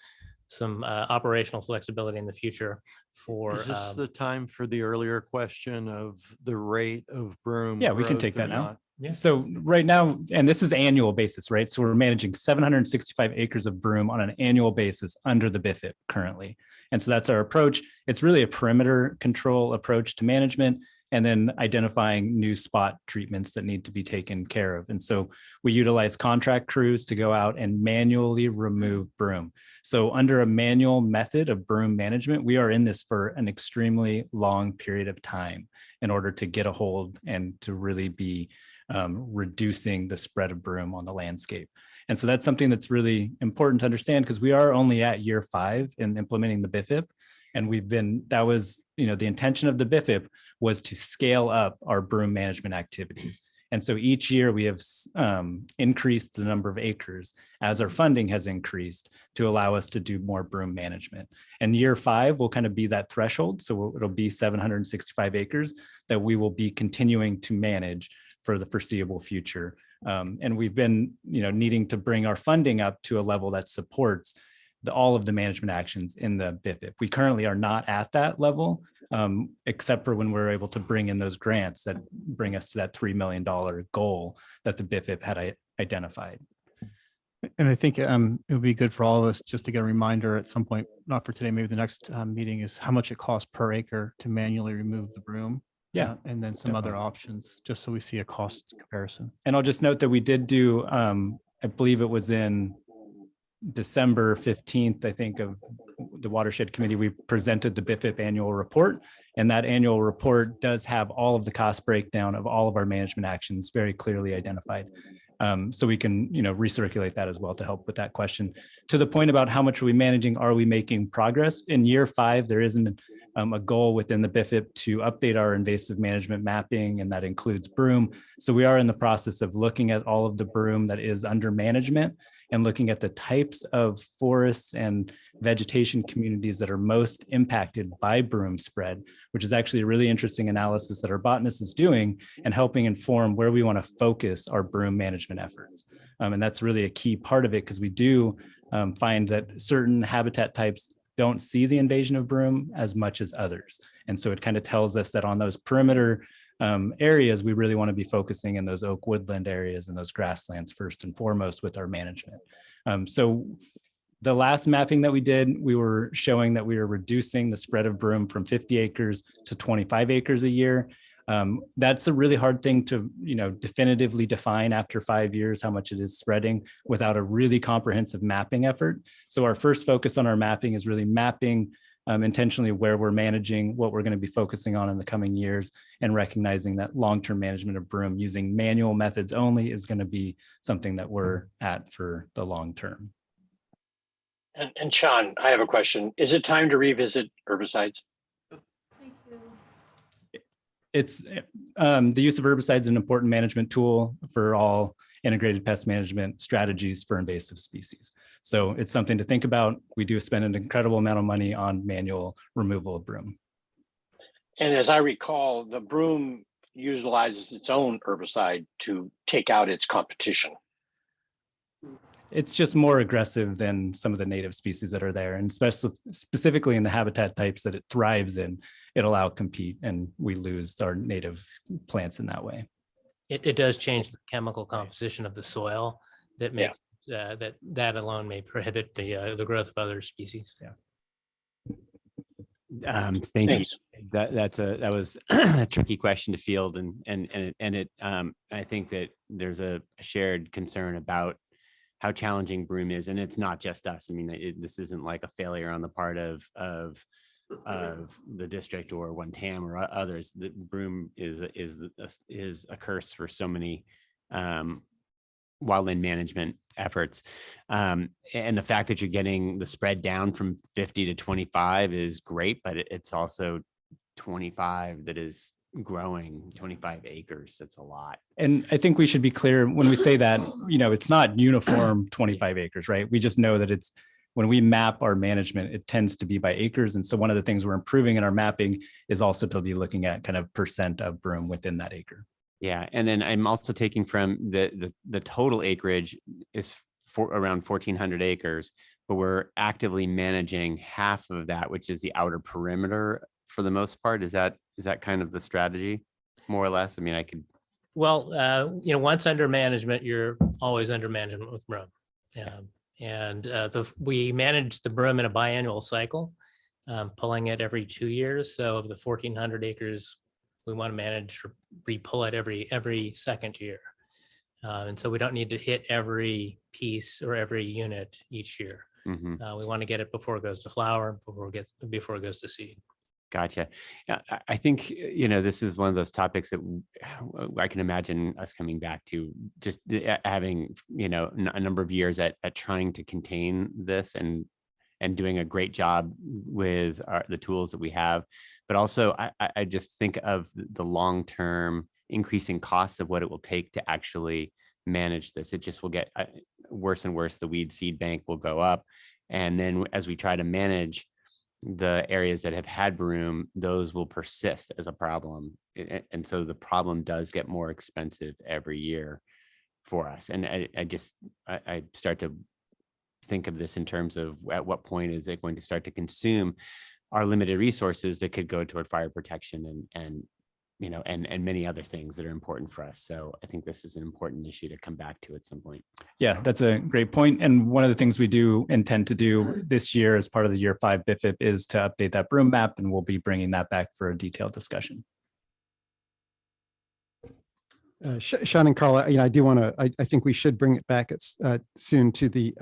some operational flexibility in the future. For is this the time for the earlier question of the rate of broom? Yeah, we can growth take or that now. not? Yeah. So right now, and this is annual basis, right? So we're managing 765 acres of broom on an annual basis under the BIFIP currently. And so that's our approach. It's really a perimeter control approach to management, and then identifying new spot treatments that need to be taken care of. And so we utilize contract crews to go out and manually remove broom. So under a manual method of broom management, we are in this for an extremely long period of time in order to get a hold and to really be reducing the spread of broom on the landscape. And so that's something that's really important to understand, because we are only at year 5 in implementing the BIFIP. And that was, the intention of the BIFIP was to scale up our broom management activities. And so each year we have increased the number of acres as our funding has increased to allow us to do more broom management. And year 5 will kind of be that threshold. So it'll be 765 acres that we will be continuing to manage for the foreseeable future. And we've been, needing to bring our funding up to a level that supports all of the management actions in the BIFIP. We currently are not at that level, except for when we're able to bring in those grants that bring us to that $3 million goal that the BIFIP had identified. And I think it would be good for all of us just to get a reminder at some point, not for today, maybe the next meeting, is how much it costs per acre to manually remove the broom. Yeah. And then some other options, just so we see a cost comparison. And I'll just note that we did do, I believe it was in December 15th, I think, of the Watershed Committee, we presented the BIFIP annual report. And that annual report does have all of the cost breakdown of all of our management actions very clearly identified. So we can, recirculate that as well to help with that question. To the point about how much are we managing, are we making progress? In year 5, there isn't a goal within the BIFIP to update our invasive management mapping, and that includes broom. So we are in the process of looking at all of the broom that is under management and looking at the types of forests and vegetation communities that are most impacted by broom spread, which is actually a really interesting analysis that our botanist is doing and helping inform where we want to focus our broom management efforts. And that's really a key part of it, because we do find that certain habitat types don't see the invasion of broom as much as others. And so it kind of tells us that on those perimeter areas, we really want to be focusing in those oak woodland areas and those grasslands first and foremost with our management. So the last mapping that we did, we were showing that we were reducing the spread of broom from 50 acres to 25 acres a year. That's a really hard thing to, definitively define after 5 years, how much it is spreading without a really comprehensive mapping effort. So our first focus on our mapping is really mapping intentionally where we're managing, what we're going to be focusing on in the coming years, and recognizing that long-term management of broom using manual methods only is going to be something that we're at for the long term. And Sean, I have a question. Is it time to revisit herbicides? It's the use of herbicides is an important management tool for all integrated pest management strategies for invasive species. So it's something to think about. We do spend an incredible amount of money on manual removal of broom. And as I recall, the broom utilizes its own herbicide to take out its competition. It's just more aggressive than some of the native species that are there, and specifically in the habitat types that it thrives in, it'll outcompete, and we lose our native plants in that way. It does change the chemical composition of the soil that makes that alone may prohibit the growth of other species. Yeah. Thank you. That was a tricky question to field, and I think that there's a shared concern about how challenging broom is, and it's not just us. I mean, this isn't like a failure on the part of the district or one TAM or others. The broom is a curse for so many wildland management efforts. And the fact that you're getting the spread down from 50 to 25 is great, but it's also 25 that is growing. 25 acres. That's a lot. And I think we should be clear when we say that, it's not uniform 25 acres, right? We just know that it's, when we map our management, it tends to be by acres. And so one of the things we're improving in our mapping is also to be looking at kind of percent of broom within that acre. Yeah, and then I'm also taking from the total acreage is for around 1,400 acres, but we're actively managing half of that, which is the outer perimeter for the most part. Is that kind of the strategy, more or less? I mean, I could. Well, once under management, you're always under management with broom. We manage the broom in a biannual cycle, pulling it every 2 years. So of the 1,400 acres, we want to manage or re-pull it every second year. And so we don't need to hit every piece or every unit each year. Mm-hmm. We want to get it before it goes to flower, before it goes to seed. Gotcha. Yeah, I think, this is one of those topics that I can imagine us coming back to, just having, a number of years at trying to contain this and doing a great job with the tools that we have. But also, I just think of the long-term increasing costs of what it will take to actually manage this. It just will get worse and worse. The weed seed bank will go up. And then as we try to manage the areas that have had broom, those will persist as a problem. And so the problem does get more expensive every year for us. And I start to think of this in terms of at what point is it going to start to consume our limited resources that could go toward fire protection and many other things that are important for us. So I think this is an important issue to come back to at some point. Yeah, that's a great point. And one of the things we do intend to do this year as part of the year 5 BIFIP is to update that broom map, and we'll be bringing that back for a detailed discussion. Sean and Carla, I do want to, I think we should bring it back soon to the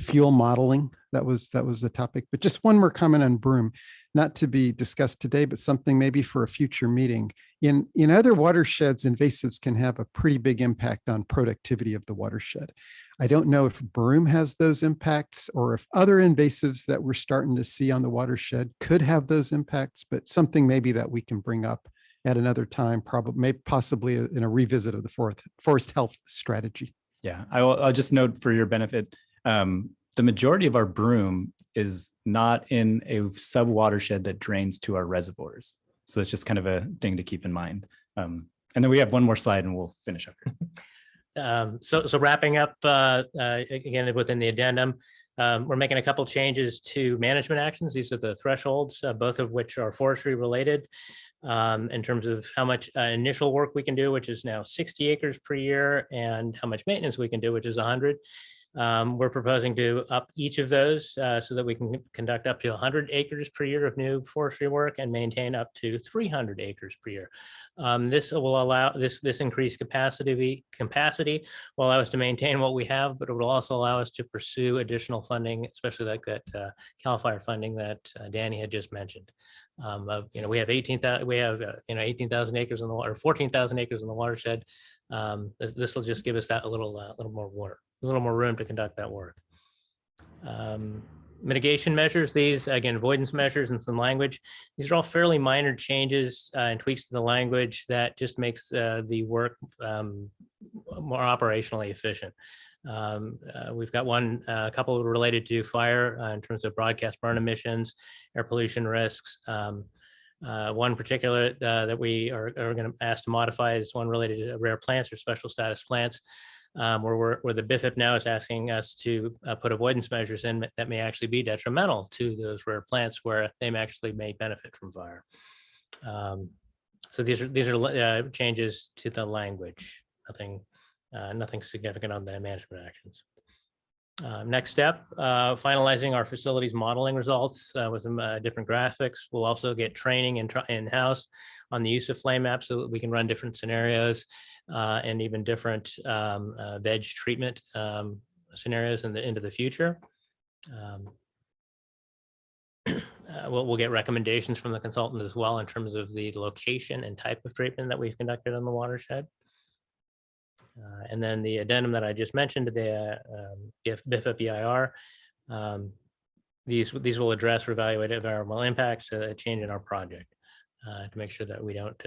fuel modeling. That was the topic, but just one more comment on broom, not to be discussed today, but something maybe for a future meeting. In other watersheds, invasives can have a pretty big impact on productivity of the watershed. I don't know if broom has those impacts or if other invasives that we're starting to see on the watershed could have those impacts, but something maybe that we can bring up at another time, possibly in a revisit of the forest health strategy. Yeah, I'll just note for your benefit, the majority of our broom is not in a sub watershed that drains to our reservoirs. So it's just kind of a thing to keep in mind. And then we have one more slide and we'll finish up here. So wrapping up again within the addendum, we're making a couple changes to management actions. These are the thresholds, both of which are forestry related. In terms of how much initial work we can do, which is now 60 acres per year, and how much maintenance we can do, which is 100. We're proposing to up each of those so that we can conduct up to 100 acres per year of new forestry work and maintain up to 300 acres per year. This will allow this increased capacity will allow us to maintain what we have, but it will also allow us to pursue additional funding, especially like that CAL FIRE funding that Danny had just mentioned. We have 18,000 acres in the water, 14,000 acres in the watershed. This will just give us that a little more water, a little more room to conduct that work. Mitigation measures, these again, avoidance measures and some language. These are all fairly minor changes and tweaks to the language that just makes the work more operationally efficient. We've got a couple related to fire in terms of broadcast burn emissions, air pollution risks. One particular that we are going to ask to modify is one related to rare plants or special status plants, where the BIFIP now is asking us to put avoidance measures in that may actually be detrimental to those rare plants where they may benefit from fire. So these are changes to the language, nothing significant on the management actions. Next step, finalizing our facilities modeling results with some different graphics. We'll also get training in-house on the use of flame maps so that we can run different scenarios and even different veg treatment scenarios into the future. we'll get recommendations from the consultant as well in terms of the location and type of treatment that we've conducted on the watershed. And then the addendum that I just mentioned, the BIFIP EIR, these will address or evaluate environmental impacts, a change in our project to make sure that we don't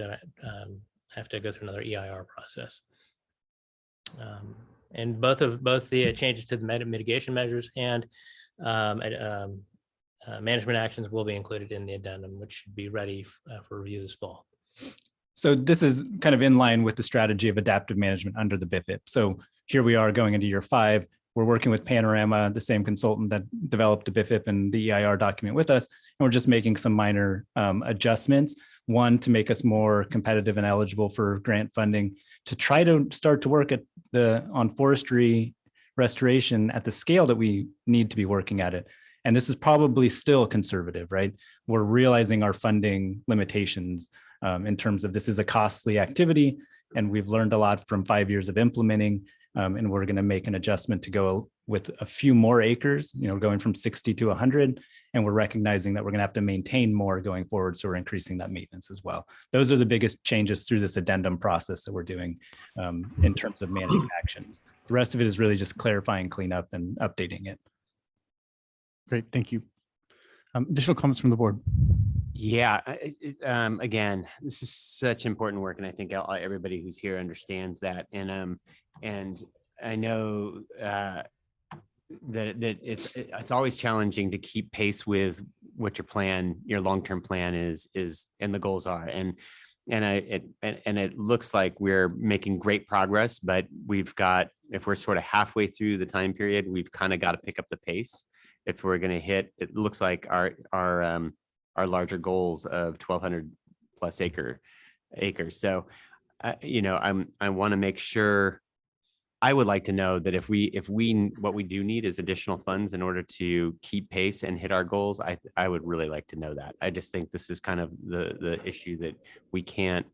have to go through another EIR process. And both the changes to the mitigation measures and management actions will be included in the addendum, which should be ready for review this fall. So this is kind of in line with the strategy of adaptive management under the BIFIP. So here we are going into year 5. We're working with Panorama, the same consultant that developed the BIFIP and the EIR document with us. And we're just making some minor adjustments. One, to make us more competitive and eligible for grant funding, to try to start to work on forestry restoration at the scale that we need to be working at it. And this is probably still conservative, right? We're realizing our funding limitations in terms of this is a costly activity, and we've learned a lot from 5 years of implementing, and we're going to make an adjustment to go with a few more acres, going from 60 to 100, and we're recognizing that we're going to have to maintain more going forward, so we're increasing that maintenance as well. Those are the biggest changes through this addendum process that we're doing in terms of management actions. The rest of it is really just clarifying, cleanup, and updating it. Great, thank you. Additional comments from the board? Yeah, again, this is such important work, and I think everybody who's here understands that. And I know that it's always challenging to keep pace with what your long-term plan is, and the goals are. And it looks like we're making great progress, but if we're sort of halfway through the time period, we've kind of got to pick up the pace if we're going to hit. It looks like our larger goals of 1,200 plus acres. So, I want to make sure. I would like to know that if what we do need is additional funds in order to keep pace and hit our goals. I would really like to know that. I just think this is kind of the issue that we can't.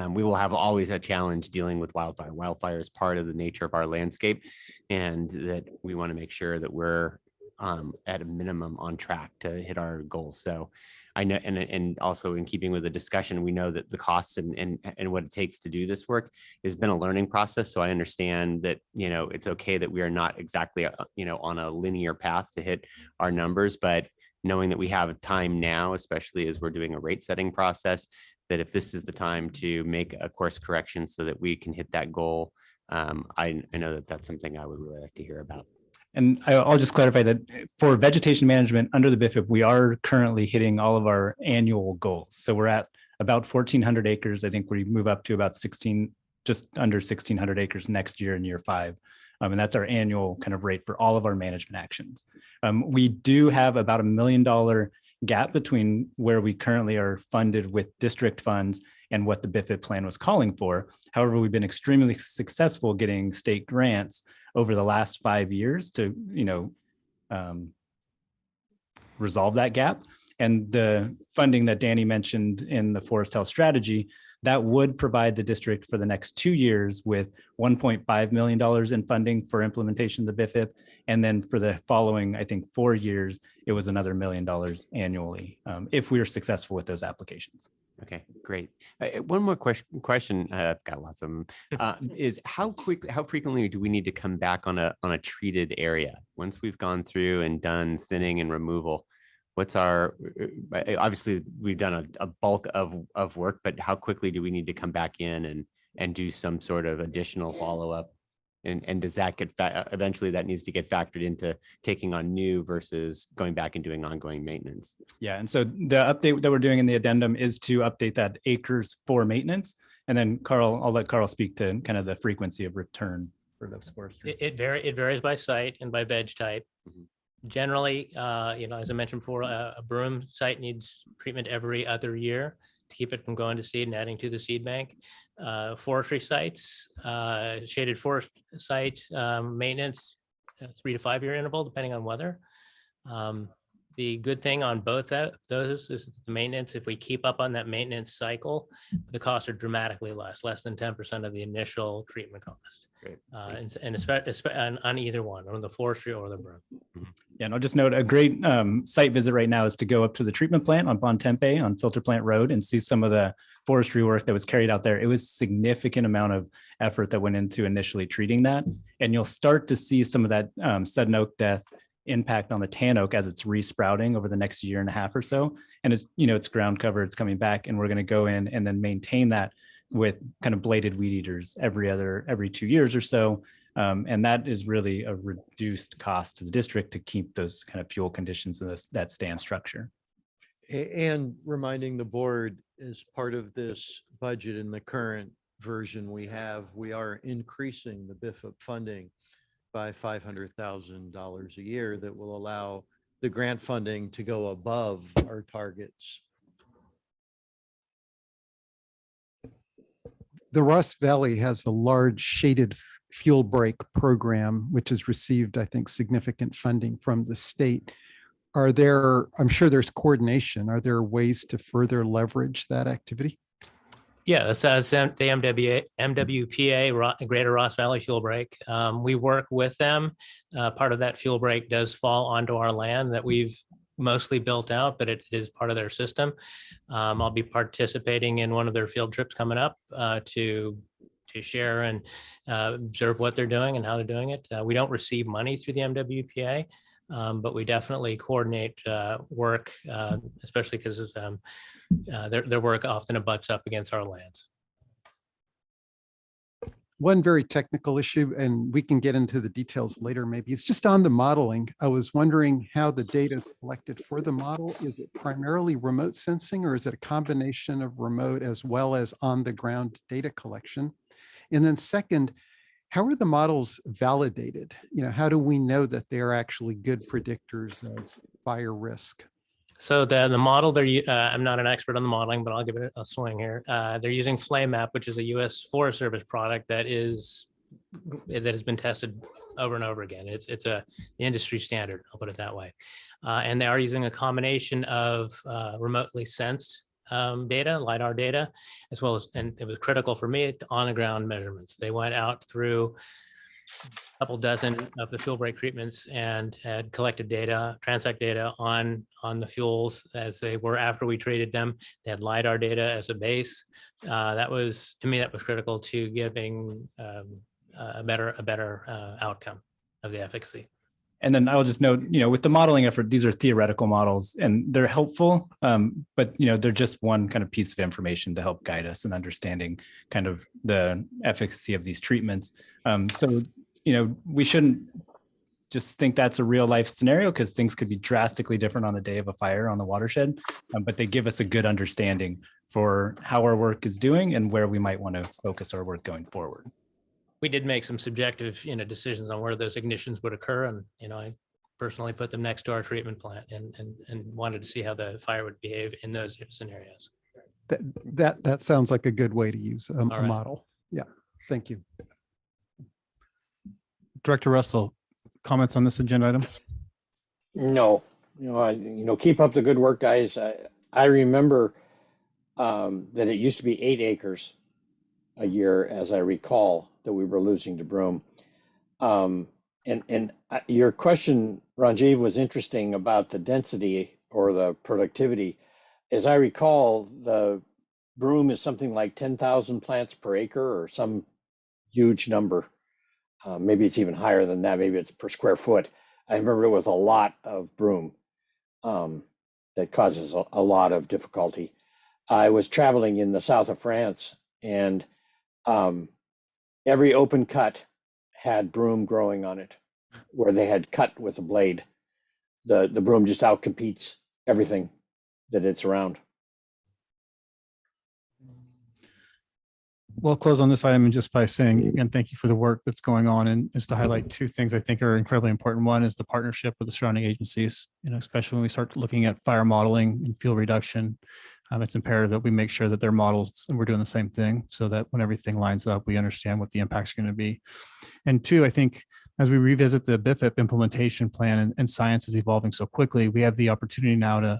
We will have always a challenge dealing with wildfire. Wildfire is part of the nature of our landscape, and that we want to make sure that we're at a minimum on track to hit our goals. So I know, and also in keeping with the discussion, we know that the costs and what it takes to do this work has been a learning process. So I understand that, it's okay that we are not exactly, on a linear path to hit our numbers, but knowing that we have time now, especially as we're doing a rate setting process, that if this is the time to make a course correction so that we can hit that goal, I know that that's something I would really like to hear about. And I'll just clarify that for vegetation management under the BIFIP, we are currently hitting all of our annual goals. So we're at about 1,400 acres. I think we move up to about just under 1,600 acres next year in year 5. And that's our annual kind of rate for all of our management actions. We do have about $1 million gap between where we currently are funded with district funds and what the BIFIP plan was calling for. However, we've been extremely successful getting state grants over the last 5 years to, resolve that gap. And the funding that Danny mentioned in the Forest Health Strategy, that would provide the district for the next 2 years with $1.5 million in funding for implementation of the BIFIP. And then for the following, I think, 4 years, it was another $1 million annually if we are successful with those applications. Okay, great. One more question. I've got lots of them. Is how frequently do we need to come back on a treated area once we've gone through and done thinning and removal? What's obviously we've done a bulk of work, but how quickly do we need to come back in and do some sort of additional follow-up? And does that get eventually that needs to get factored into taking on new versus going back and doing ongoing maintenance? Yeah, and so the update that we're doing in the addendum is to update that acres for maintenance. And then I'll let Carl speak to kind of the frequency of return for those foresters. It varies by site and by veg type. Mm-hmm. Generally, as I mentioned before, a broom site needs treatment every other year to keep it from going to seed and adding to the seed bank. Forestry sites, shaded forest sites, maintenance, 3 to 5 year interval, depending on weather. The good thing on both those is the maintenance. If we keep up on that maintenance cycle, the costs are dramatically less than 10% of the initial treatment cost. Great. And on either one, on the forestry or the broom. Yeah, and I'll just note a great site visit right now is to go up to the treatment plant on Bontempe on Filter Plant Road and see some of the forestry work that was carried out there. It was significant amount of effort that went into initially treating that. And you'll start to see some of that sudden oak death impact on the tan oak as it's resprouting over the next year and a half or so. And it's, it's ground cover, it's coming back, and we're going to go in and then maintain that with kind of bladed weed eaters every 2 years or so. And that is really a reduced cost to the district to keep those kind of fuel conditions in that stand structure. And reminding the board, as part of this budget in the current version we are increasing the BIFIP funding by $500,000 a year that will allow the grant funding to go above our targets. The Ross Valley has a large shaded fuel break program, which has received, I think, significant funding from the state. I'm sure there's coordination. Are there ways to further leverage that activity? Yeah, that's the MWPA, Greater Ross Valley Fuel Break. We work with them. Part of that fuel break does fall onto our land that we've mostly built out, but it is part of their system. I'll be participating in one of their field trips coming up to share and observe what they're doing and how they're doing it. We don't receive money through the MWPA, but we definitely coordinate work, especially because their work often abuts up against our lands. One very technical issue, and we can get into the details later, maybe. It's just on the modeling. I was wondering how the data is collected for the model. Is it primarily remote sensing, or is it a combination of remote as well as on the ground data collection? And then second, how are the models validated? How do we know that they're actually good predictors of fire risk? So the model, I'm not an expert on the modeling, but I'll give it a swing here. They're using Flame Map, which is a U.S. Forest Service product that has been tested over and over again. It's a industry standard, I'll put it that way. And they are using a combination of remotely sensed data, LiDAR data, as well as, and it was critical for me, on the ground measurements. They went out through a couple dozen of the fuel break treatments and had collected data, transect data on the fuels as they were after we treated them. They had LiDAR data as a base. That was, to me, that was critical to giving a better outcome of the efficacy. And then I'll just note, with the modeling effort, these are theoretical models and they're helpful, but they're just one kind of piece of information to help guide us in understanding kind of the efficacy of these treatments. So, we shouldn't just think that's a real life scenario, because things could be drastically different on the day of a fire on the watershed, but they give us a good understanding for how our work is doing and where we might want to focus our work going forward. We did make some subjective, decisions on where those ignitions would occur. And, I personally put them next to our treatment plant and wanted to see how the fire would behave in those scenarios. That sounds like a good way to use a model. Yeah, thank you. Director Russell, comments on this agenda item? No, keep up the good work, guys. I remember that it used to be 8 acres a year, as I recall, that we were losing to broom. And your question, Ranjiv, was interesting about the density or the productivity. As I recall, the broom is something like 10,000 plants per acre or some huge number. Maybe it's even higher than that. Maybe it's per square foot. I remember it was a lot of broom that causes a lot of difficulty. I was traveling in the south of France, and every open cut had broom growing on it where they had cut with a blade. The broom just outcompetes everything that it's around. We'll close on this item just by saying, again, thank you for the work that's going on, and is to highlight 2 things I think are incredibly important. One is the partnership with the surrounding agencies, especially when we start looking at fire modeling and fuel reduction. It's imperative that we make sure that their models and we're doing the same thing, so that when everything lines up, we understand what the impacts are going to be. And 2, I think as we revisit the BIFIP implementation plan and science is evolving so quickly, we have the opportunity now to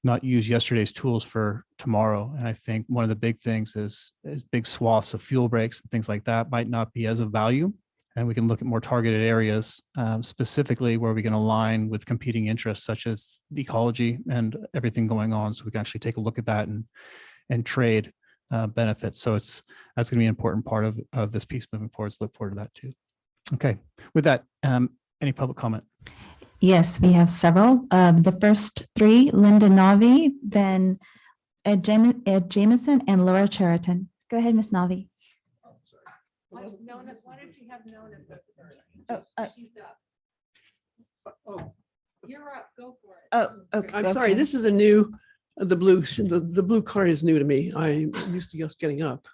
not use yesterday's tools for tomorrow. And I think one of the big things is big swaths of fuel breaks and things like that might not be as of value. And we can look at more targeted areas, specifically where we can align with competing interests, such as the ecology and everything going on. So we can actually take a look at that and trade benefits. So that's going to be an important part of this piece moving forward. So look forward to that too. Okay, with that, any public comment? Yes, we have several. The first three, Linda Navi, then Ed Jameson, and Laura Cheriton. Go ahead, Ms. Navi. Why don't you have Nona? She's up. Oh, you're up. Go for it. Oh, okay. I'm sorry. This is a new, the blue card is new to me. I'm used to just getting up.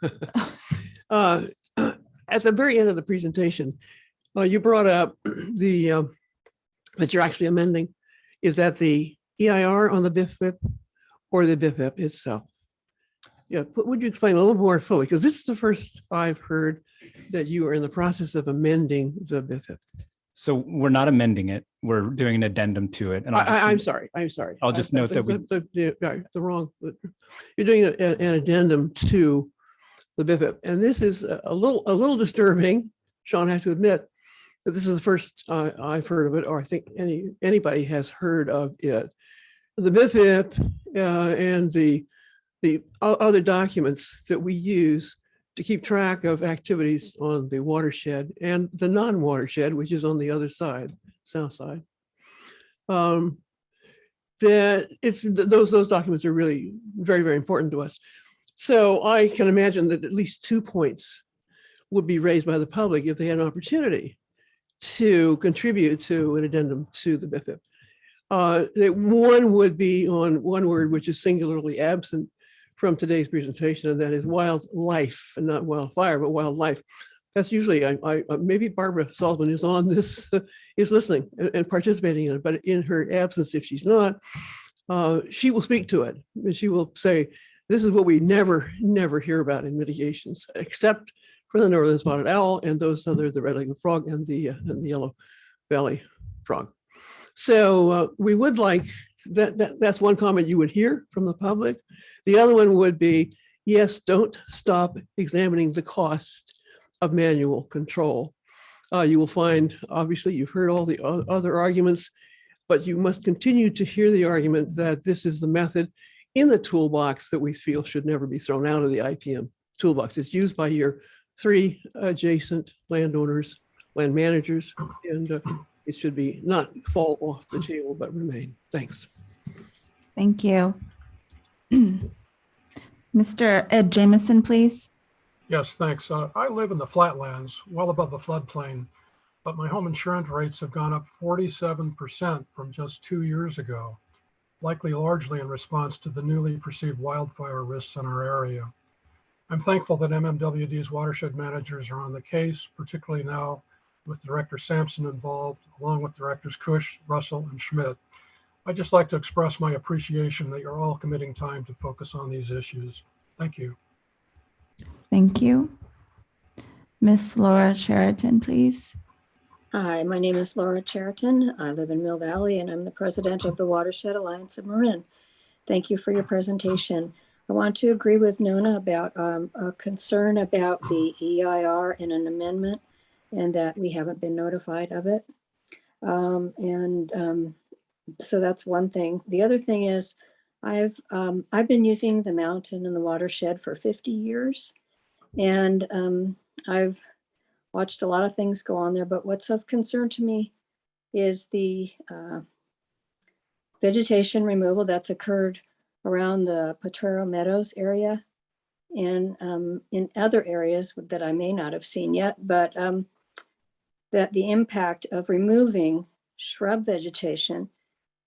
At the very end of the presentation, you brought up the that you're actually amending. Is that the EIR on the BIFIP or the BIFIP itself? Yeah, would you explain a little more fully? Because this is the first I've heard that you are in the process of amending the BIFIP. So we're not amending it. We're doing an addendum to it. And I'm sorry. I'll just note that the wrong. You're doing an addendum to the BIFIP, and this is a little disturbing. Sean, I have to admit that this is the first I've heard of it, or I think anybody has heard of it. The BIFIP and the other documents that we use to keep track of activities on the watershed and the non-watershed, which is on the other side, south side. That it's those documents are really very, very important to us. So I can imagine that at least 2 points would be raised by the public if they had an opportunity to contribute to an addendum to the BIFIP. That one would be on one word, which is singularly absent from today's presentation, and that is wildlife, and not wildfire, but wildlife. That's usually, maybe Barbara Salzman is on this, is listening and participating in it, but in her absence, if she's not, she will speak to it. And she will say, this is what we never hear about in mitigations, except for the northern spotted owl and those other, the red-legged frog and the yellow valley frog. So we would like, that's one comment you would hear from the public. The other one would be, yes, don't stop examining the cost of manual control. You will find, obviously, you've heard all the other arguments, but you must continue to hear the argument that this is the method in the toolbox that we feel should never be thrown out of the IPM toolbox. It's used by your 3 adjacent landowners, land managers, and it should be not fall off the table, but remain. Thanks. Thank you. Mr. Ed Jameson, please. Yes, thanks. I live in the flatlands, well above the floodplain, but my home insurance rates have gone up 47% from just 2 years ago, likely largely in response to the newly perceived wildfire risks in our area. I'm thankful that MMWD's watershed managers are on the case, particularly now with Director Sampson involved, along with Directors Cush, Russell, and Schmidt. I'd just like to express my appreciation that you're all committing time to focus on these issues. Thank you. Thank you. Miss Laura Cheriton, please. Hi, my name is Laura Cheriton. I live in Mill Valley and I'm the president of the Watershed Alliance of Marin. Thank you for your presentation. I want to agree with Nona about a concern about the EIR and an amendment, and that we haven't been notified of it. So that's one thing. The other thing is I've been using the mountain and the watershed for 50 years, and I've watched a lot of things go on there, but what's of concern to me is the vegetation removal that's occurred around the Potrero Meadows area and in other areas that I may not have seen yet, but that the impact of removing shrub vegetation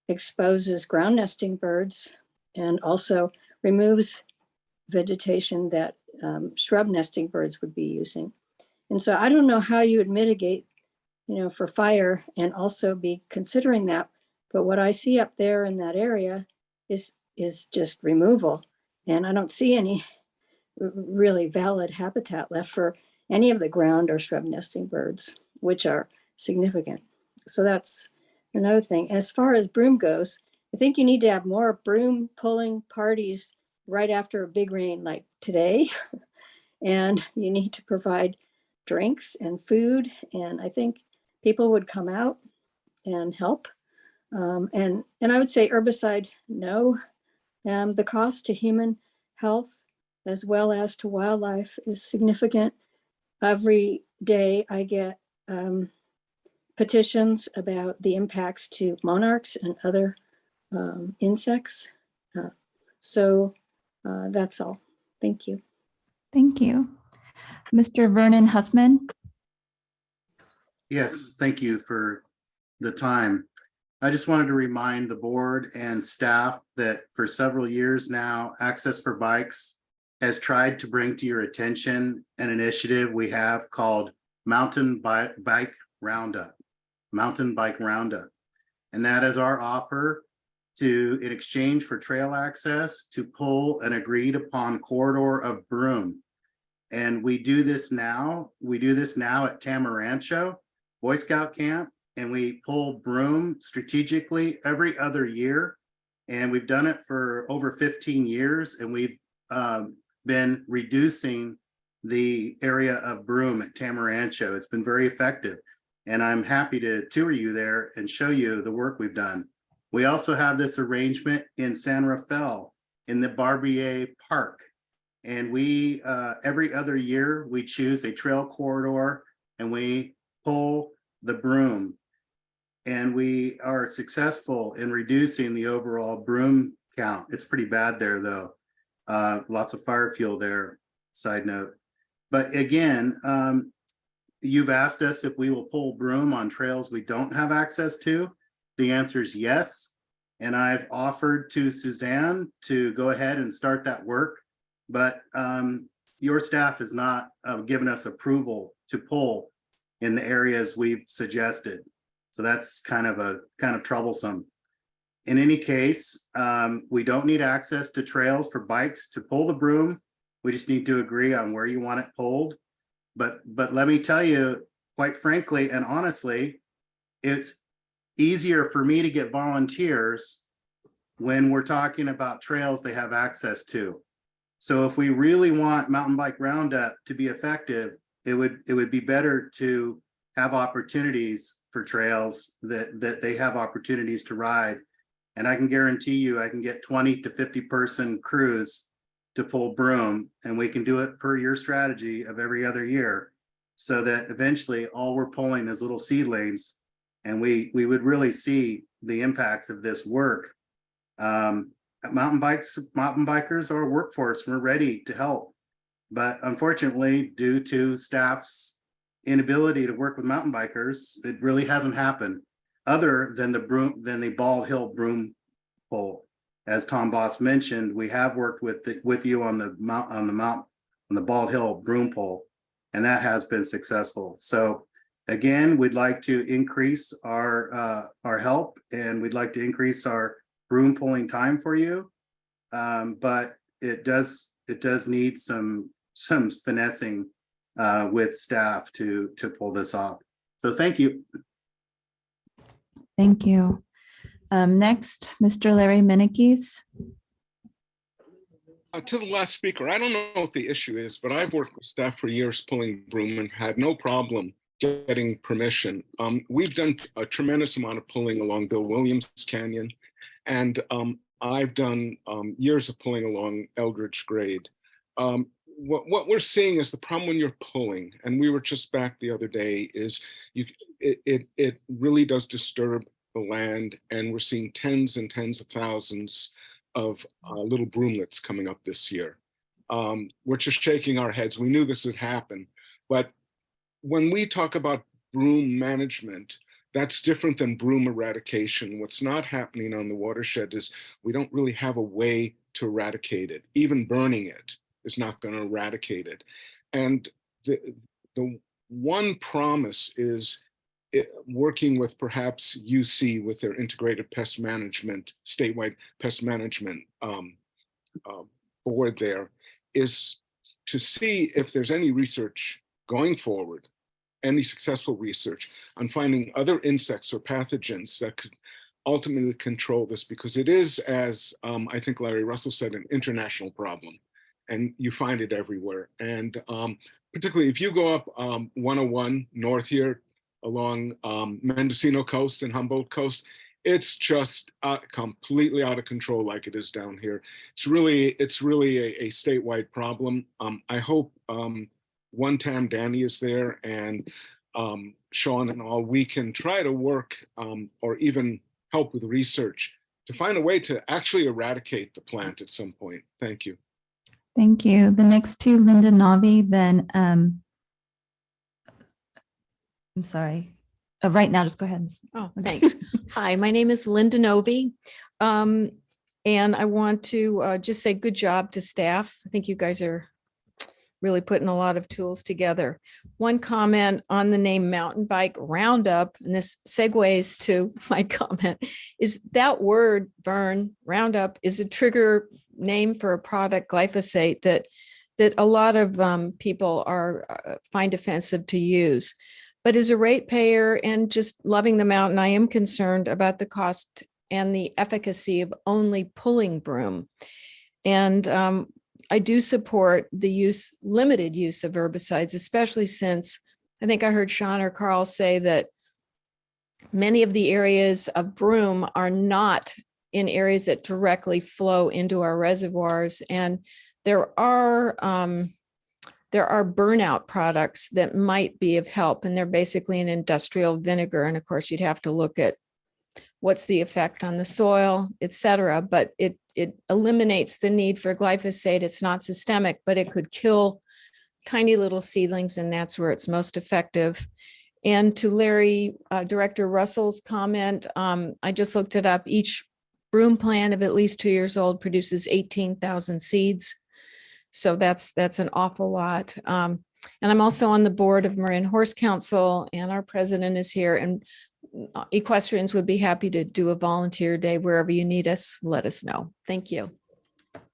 exposes ground nesting birds and also removes vegetation that shrub nesting birds would be using. And so I don't know how you would mitigate, for fire and also be considering that. But what I see up there in that area is just removal. And I don't see any really valid habitat left for any of the ground or shrub nesting birds, which are significant. So that's another thing. As far as broom goes, I think you need to have more broom pulling parties right after a big rain like today. And you need to provide drinks and food. And I think people would come out and help. And I would say herbicide, no. The cost to human health as well as to wildlife is significant. Every day I get petitions about the impacts to monarchs and other insects. So that's all. Thank you. Thank you. Mr. Vernon Huffman. Yes, thank you for the time. I just wanted to remind the board and staff that for several years now, Access for Bikes has tried to bring to your attention an initiative we have called Mountain Bike Roundup. Mountain Bike Roundup. And that is our offer to, in exchange for trail access, to pull an agreed upon corridor of broom. And we do this now. We do this now at Tamarancho Boy Scout Camp, and we pull broom strategically every other year. And we've done it for over 15 years, and we've been reducing the area of broom at Tamarancho. It's been very effective. And I'm happy to tour you there and show you the work we've done. We also have this arrangement in San Rafael in the Barbier Park. And we, every other year, we choose a trail corridor and we pull the broom. And we are successful in reducing the overall broom count. It's pretty bad there though. Lots of fire fuel there, side note. But again, you've asked us if we will pull broom on trails we don't have access to. The answer is yes. And I've offered to Suzanne to go ahead and start that work. But your staff has not given us approval to pull in the areas we've suggested. So that's kind of troublesome. In any case, we don't need access to trails for bikes to pull the broom. We just need to agree on where you want it pulled. But let me tell you, quite frankly and honestly, it's easier for me to get volunteers when we're talking about trails they have access to. So if we really want Mountain Bike Roundup to be effective, it would be better to have opportunities for trails that they have opportunities to ride. And I can guarantee you, I can get 20 to 50 person crews to pull broom, and we can do it per your strategy of every other year, so that eventually all we're pulling is little seedlings, and we would really see the impacts of this work. Mountain bikers are a workforce. We're ready to help, but unfortunately, due to staff's inability to work with mountain bikers, it really hasn't happened, other than the Bald Hill broom pull. As Tom Boss mentioned, we have worked with you on the Bald Hill broom pull, and that has been successful. So again, we'd like to increase our help, and we'd like to increase our broom pulling time for you. But it does need some finessing with staff to pull this off. So thank you. Thank you. Next, Mr. Larry Minikes. To the last speaker, I don't know what the issue is, but I've worked with staff for years pulling broom and had no problem getting permission. We've done a tremendous amount of pulling along Bill Williams Canyon, and I've done years of pulling along Eldridge Grade. What we're seeing is the problem when you're pulling, and we were just back the other day, is it really does disturb the land, and we're seeing tens and tens of thousands of little broomlets coming up this year. We're just shaking our heads. We knew this would happen, but when we talk about broom management, that's different than broom eradication. What's not happening on the watershed is we don't really have a way to eradicate it. Even burning it is not going to eradicate it. And the one promise is working with perhaps UC with their integrated pest management, statewide pest management board there, is to see if there's any research going forward, any successful research on finding other insects or pathogens that could ultimately control this, because it is, as I think Larry Russell said, an international problem, and you find it everywhere. And particularly if you go up 101 north here along Mendocino Coast and Humboldt Coast, it's just completely out of control like it is down here. It's really a statewide problem. I hope one time Danny is there and Sean and all, we can try to work or even help with research to find a way to actually eradicate the plant at some point. Thank you. Thank you. The next two, Linda Navi, then, I'm sorry. Right now, just go ahead. Oh, thanks. Hi, my name is Linda Novi. And I want to just say good job to staff. I think you guys are really putting a lot of tools together. One comment on the name Mountain Bike Roundup, and this segues to my comment, is that word, Vern, Roundup, is a trigger name for a product, glyphosate, that a lot of people find offensive to use. But as a ratepayer and just loving the mountain, I am concerned about the cost and the efficacy of only pulling broom. And I do support the limited use of herbicides, especially since I think I heard Sean or Carl say that many of the areas of broom are not in areas that directly flow into our reservoirs. And there are burnout products that might be of help, and they're basically an industrial vinegar. And of course, you'd have to look at what's the effect on the soil, et cetera. But it eliminates the need for glyphosate. It's not systemic, but it could kill tiny little seedlings, and that's where it's most effective. And to Larry, Director Russell's comment, I just looked it up. Each broom plant of at least 2 years old produces 18,000 seeds. So that's an awful lot. And I'm also on the board of Marin Horse Council, and our president is here, and equestrians would be happy to do a volunteer day wherever you need us. Let us know. Thank you.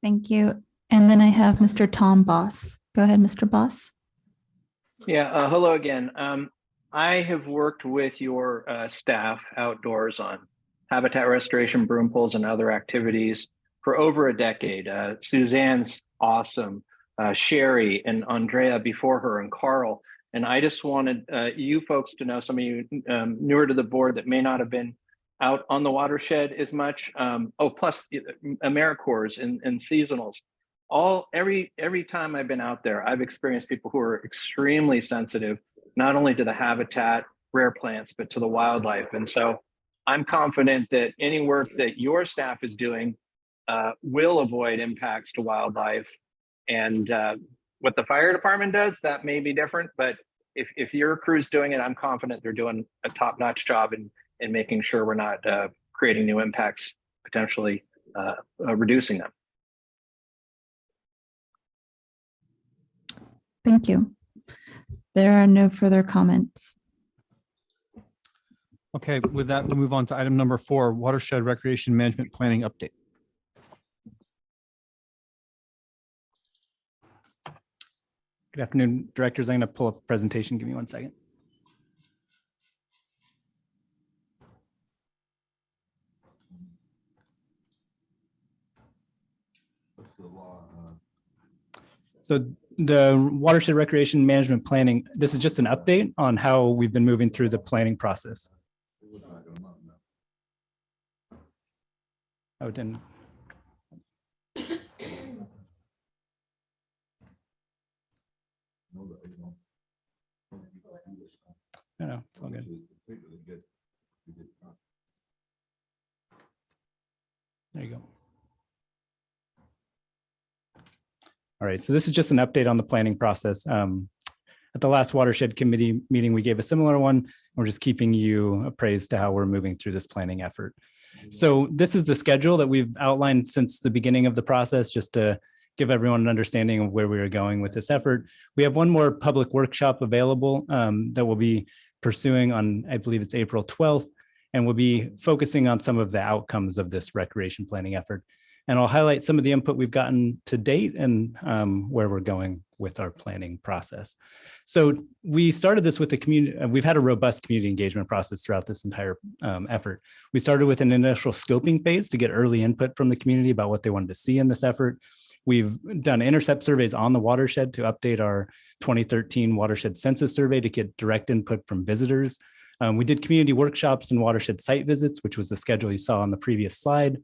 Thank you. And then I have Mr. Tom Boss. Go ahead, Mr. Boss. Yeah, hello again. I have worked with your staff outdoors on habitat restoration, broom pulls, and other activities for over a decade. Suzanne's awesome, Sherry and Andrea before her, and Carl. And I just wanted you folks to know, some of you newer to the board that may not have been out on the watershed as much. Plus AmeriCorps and seasonals. Every time I've been out there, I've experienced people who are extremely sensitive, not only to the habitat, rare plants, but to the wildlife. And so I'm confident that any work that your staff is doing will avoid impacts to wildlife. And what the fire department does, that may be different, but if your crew's doing it, I'm confident they're doing a top-notch job in making sure we're not creating new impacts, potentially reducing them. Thank you. There are no further comments. Okay, with that, we'll move on to item number 4, Watershed Recreation Management Planning Update. Good afternoon, directors. I'm going to pull up a presentation. Give me 1 second. So the Watershed Recreation Management Planning, this is just an update on how we've been moving through the planning process. Oh, it didn't. No, it's all good. There you go. All right, so this is just an update on the planning process. At the last Watershed Committee meeting, we gave a similar one. We're just keeping you appraised to how we're moving through this planning effort. So this is the schedule that we've outlined since the beginning of the process, just to give everyone an understanding of where we are going with this effort. We have one more public workshop available that we'll be pursuing on, I believe it's April 12th, and we'll be focusing on some of the outcomes of this recreation planning effort. And I'll highlight some of the input we've gotten to date and where we're going with our planning process. So we started this with the community. We've had a robust community engagement process throughout this entire effort. We started with an initial scoping phase to get early input from the community about what they wanted to see in this effort. We've done intercept surveys on the watershed to update our 2013 watershed census survey to get direct input from visitors. We did community workshops and watershed site visits, which was the schedule you saw on the previous slide.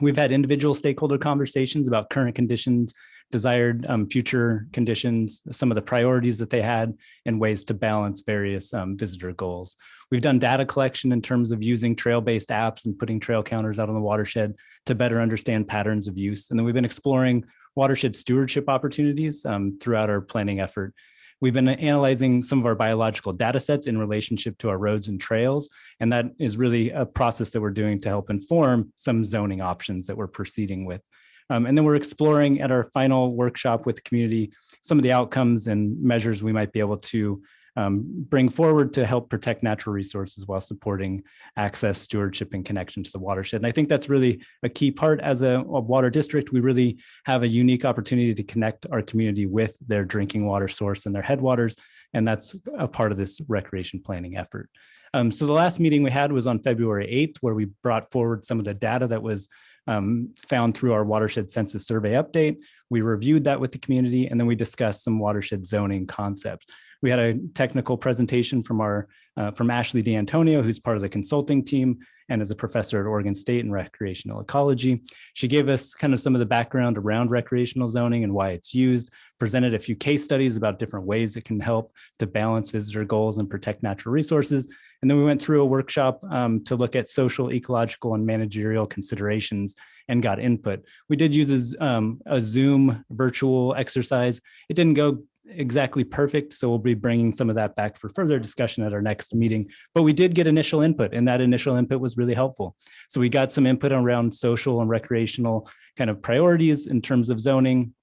We've had individual stakeholder conversations about current conditions, desired future conditions, some of the priorities that they had, and ways to balance various visitor goals. We've done data collection in terms of using trail-based apps and putting trail counters out on the watershed to better understand patterns of use. And then we've been exploring watershed stewardship opportunities throughout our planning effort. We've been analyzing some of our biological data sets in relationship to our roads and trails, and that is really a process that we're doing to help inform some zoning options that we're proceeding with. And then we're exploring at our final workshop with the community some of the outcomes and measures we might be able to bring forward to help protect natural resources while supporting access, stewardship, and connection to the watershed. And I think that's really a key part. As a water district, we really have a unique opportunity to connect our community with their drinking water source and their headwaters, and that's a part of this recreation planning effort. So the last meeting we had was on February 8th, where we brought forward some of the data that was found through our watershed census survey update. We reviewed that with the community, and then we discussed some watershed zoning concepts. We had a technical presentation from Ashley D'Antonio, who's part of the consulting team and is a professor at Oregon State in recreational ecology. She gave us kind of some of the background around recreational zoning and why it's used, presented a few case studies about different ways it can help to balance visitor goals and protect natural resources. And then we went through a workshop to look at social, ecological, and managerial considerations and got input. We did use a Zoom virtual exercise. It didn't go exactly perfect, so we'll be bringing some of that back for further discussion at our next meeting. But we did get initial input, and that initial input was really helpful. So we got some input around social and recreational kind of priorities in terms of zoning,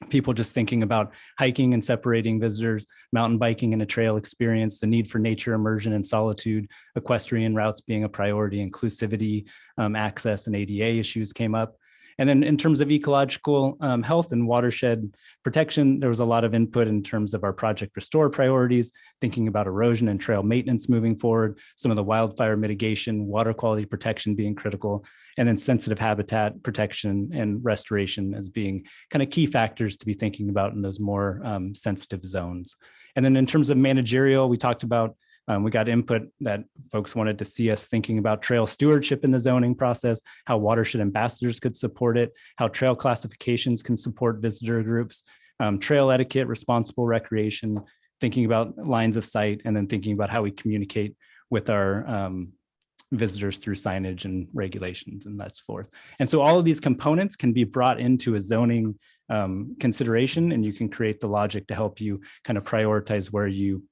people just thinking about hiking and separating visitors, mountain biking and a trail experience, the need for nature immersion and solitude, equestrian routes being a priority, inclusivity, access, and ADA issues came up. And then in terms of ecological health and watershed protection, there was a lot of input in terms of our Project Restore priorities, thinking about erosion and trail maintenance moving forward, some of the wildfire mitigation, water quality protection being critical, and then sensitive habitat protection and restoration as being kind of key factors to be thinking about in those more sensitive zones. And then in terms of managerial, we talked about we got input that folks wanted to see us thinking about trail stewardship in the zoning process, how watershed ambassadors could support it, how trail classifications can support visitor groups, trail etiquette, responsible recreation, thinking about lines of sight, and then thinking about how we communicate with our visitors through signage and regulations and that's forth. And so all of these components can be brought into a zoning consideration, and you can create the logic to help you kind of prioritize where you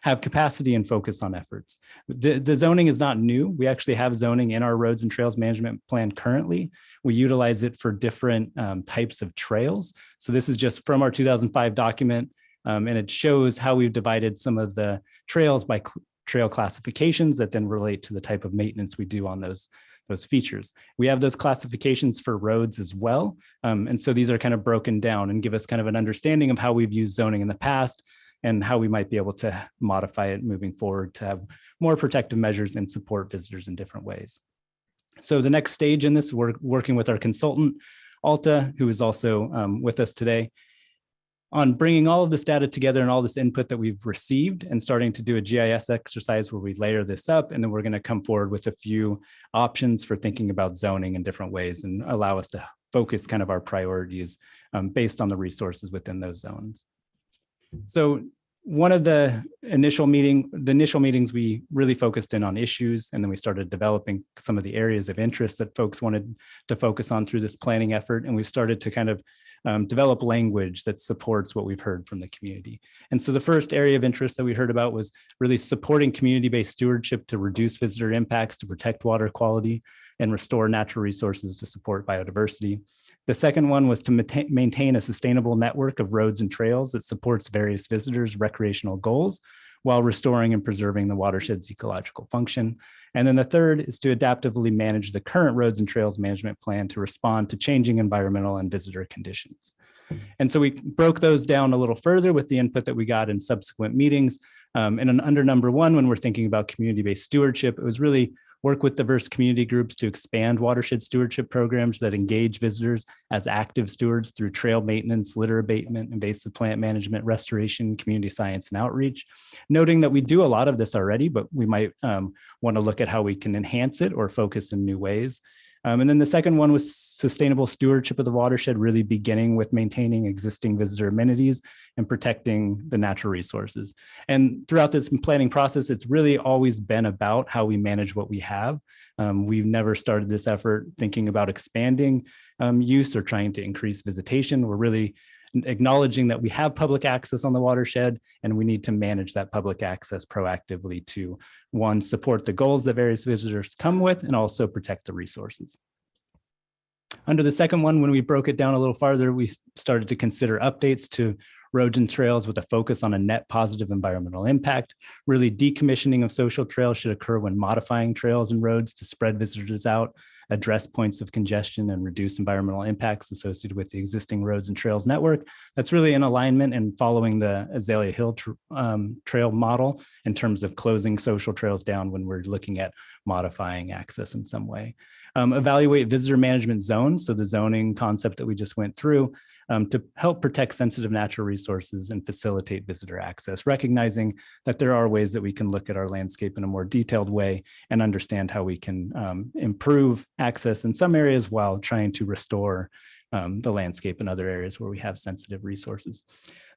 have capacity and focus on efforts. The zoning is not new. We actually have zoning in our roads and trails management plan currently. We utilize it for different types of trails. So this is just from our 2005 document, and it shows how we've divided some of the trails by trail classifications that then relate to the type of maintenance we do on those features. We have those classifications for roads as well. And so these are kind of broken down and give us kind of an understanding of how we've used zoning in the past and how we might be able to modify it moving forward to have more protective measures and support visitors in different ways. So the next stage in this, we're working with our consultant, Alta, who is also with us today, on bringing all of this data together and all this input that we've received and starting to do a GIS exercise where we layer this up, and then we're going to come forward with a few options for thinking about zoning in different ways and allow us to focus kind of our priorities based on the resources within those zones. So one of the initial meetings, we really focused in on issues, and then we started developing some of the areas of interest that folks wanted to focus on through this planning effort. And we started to kind of develop language that supports what we've heard from the community. And so the first area of interest that we heard about was really supporting community-based stewardship to reduce visitor impacts, to protect water quality, and restore natural resources to support biodiversity. The second one was to maintain a sustainable network of roads and trails that supports various visitors' recreational goals while restoring and preserving the watershed's ecological function. And then the third is to adaptively manage the current roads and trails management plan to respond to changing environmental and visitor conditions. And so we broke those down a little further with the input that we got in subsequent meetings. And under number one, when we're thinking about community-based stewardship, it was really work with diverse community groups to expand watershed stewardship programs that engage visitors as active stewards through trail maintenance, litter abatement, invasive plant management, restoration, community science, and outreach. Noting that we do a lot of this already, but we might want to look at how we can enhance it or focus in new ways. And then the second one was sustainable stewardship of the watershed, really beginning with maintaining existing visitor amenities and protecting the natural resources. And throughout this planning process, it's really always been about how we manage what we have. We've never started this effort thinking about expanding use or trying to increase visitation. We're really acknowledging that we have public access on the watershed and we need to manage that public access proactively to, one, support the goals that various visitors come with and also protect the resources. Under the second one, when we broke it down a little farther, we started to consider updates to roads and trails with a focus on a net positive environmental impact. Really, decommissioning of social trails should occur when modifying trails and roads to spread visitors out, address points of congestion, and reduce environmental impacts associated with the existing roads and trails network. That's really in alignment and following the Azalea Hill trail model in terms of closing social trails down when we're looking at modifying access in some way. Evaluate visitor management zones, so the zoning concept that we just went through, to help protect sensitive natural resources and facilitate visitor access, recognizing that there are ways that we can look at our landscape in a more detailed way and understand how we can improve access in some areas while trying to restore the landscape in other areas where we have sensitive resources.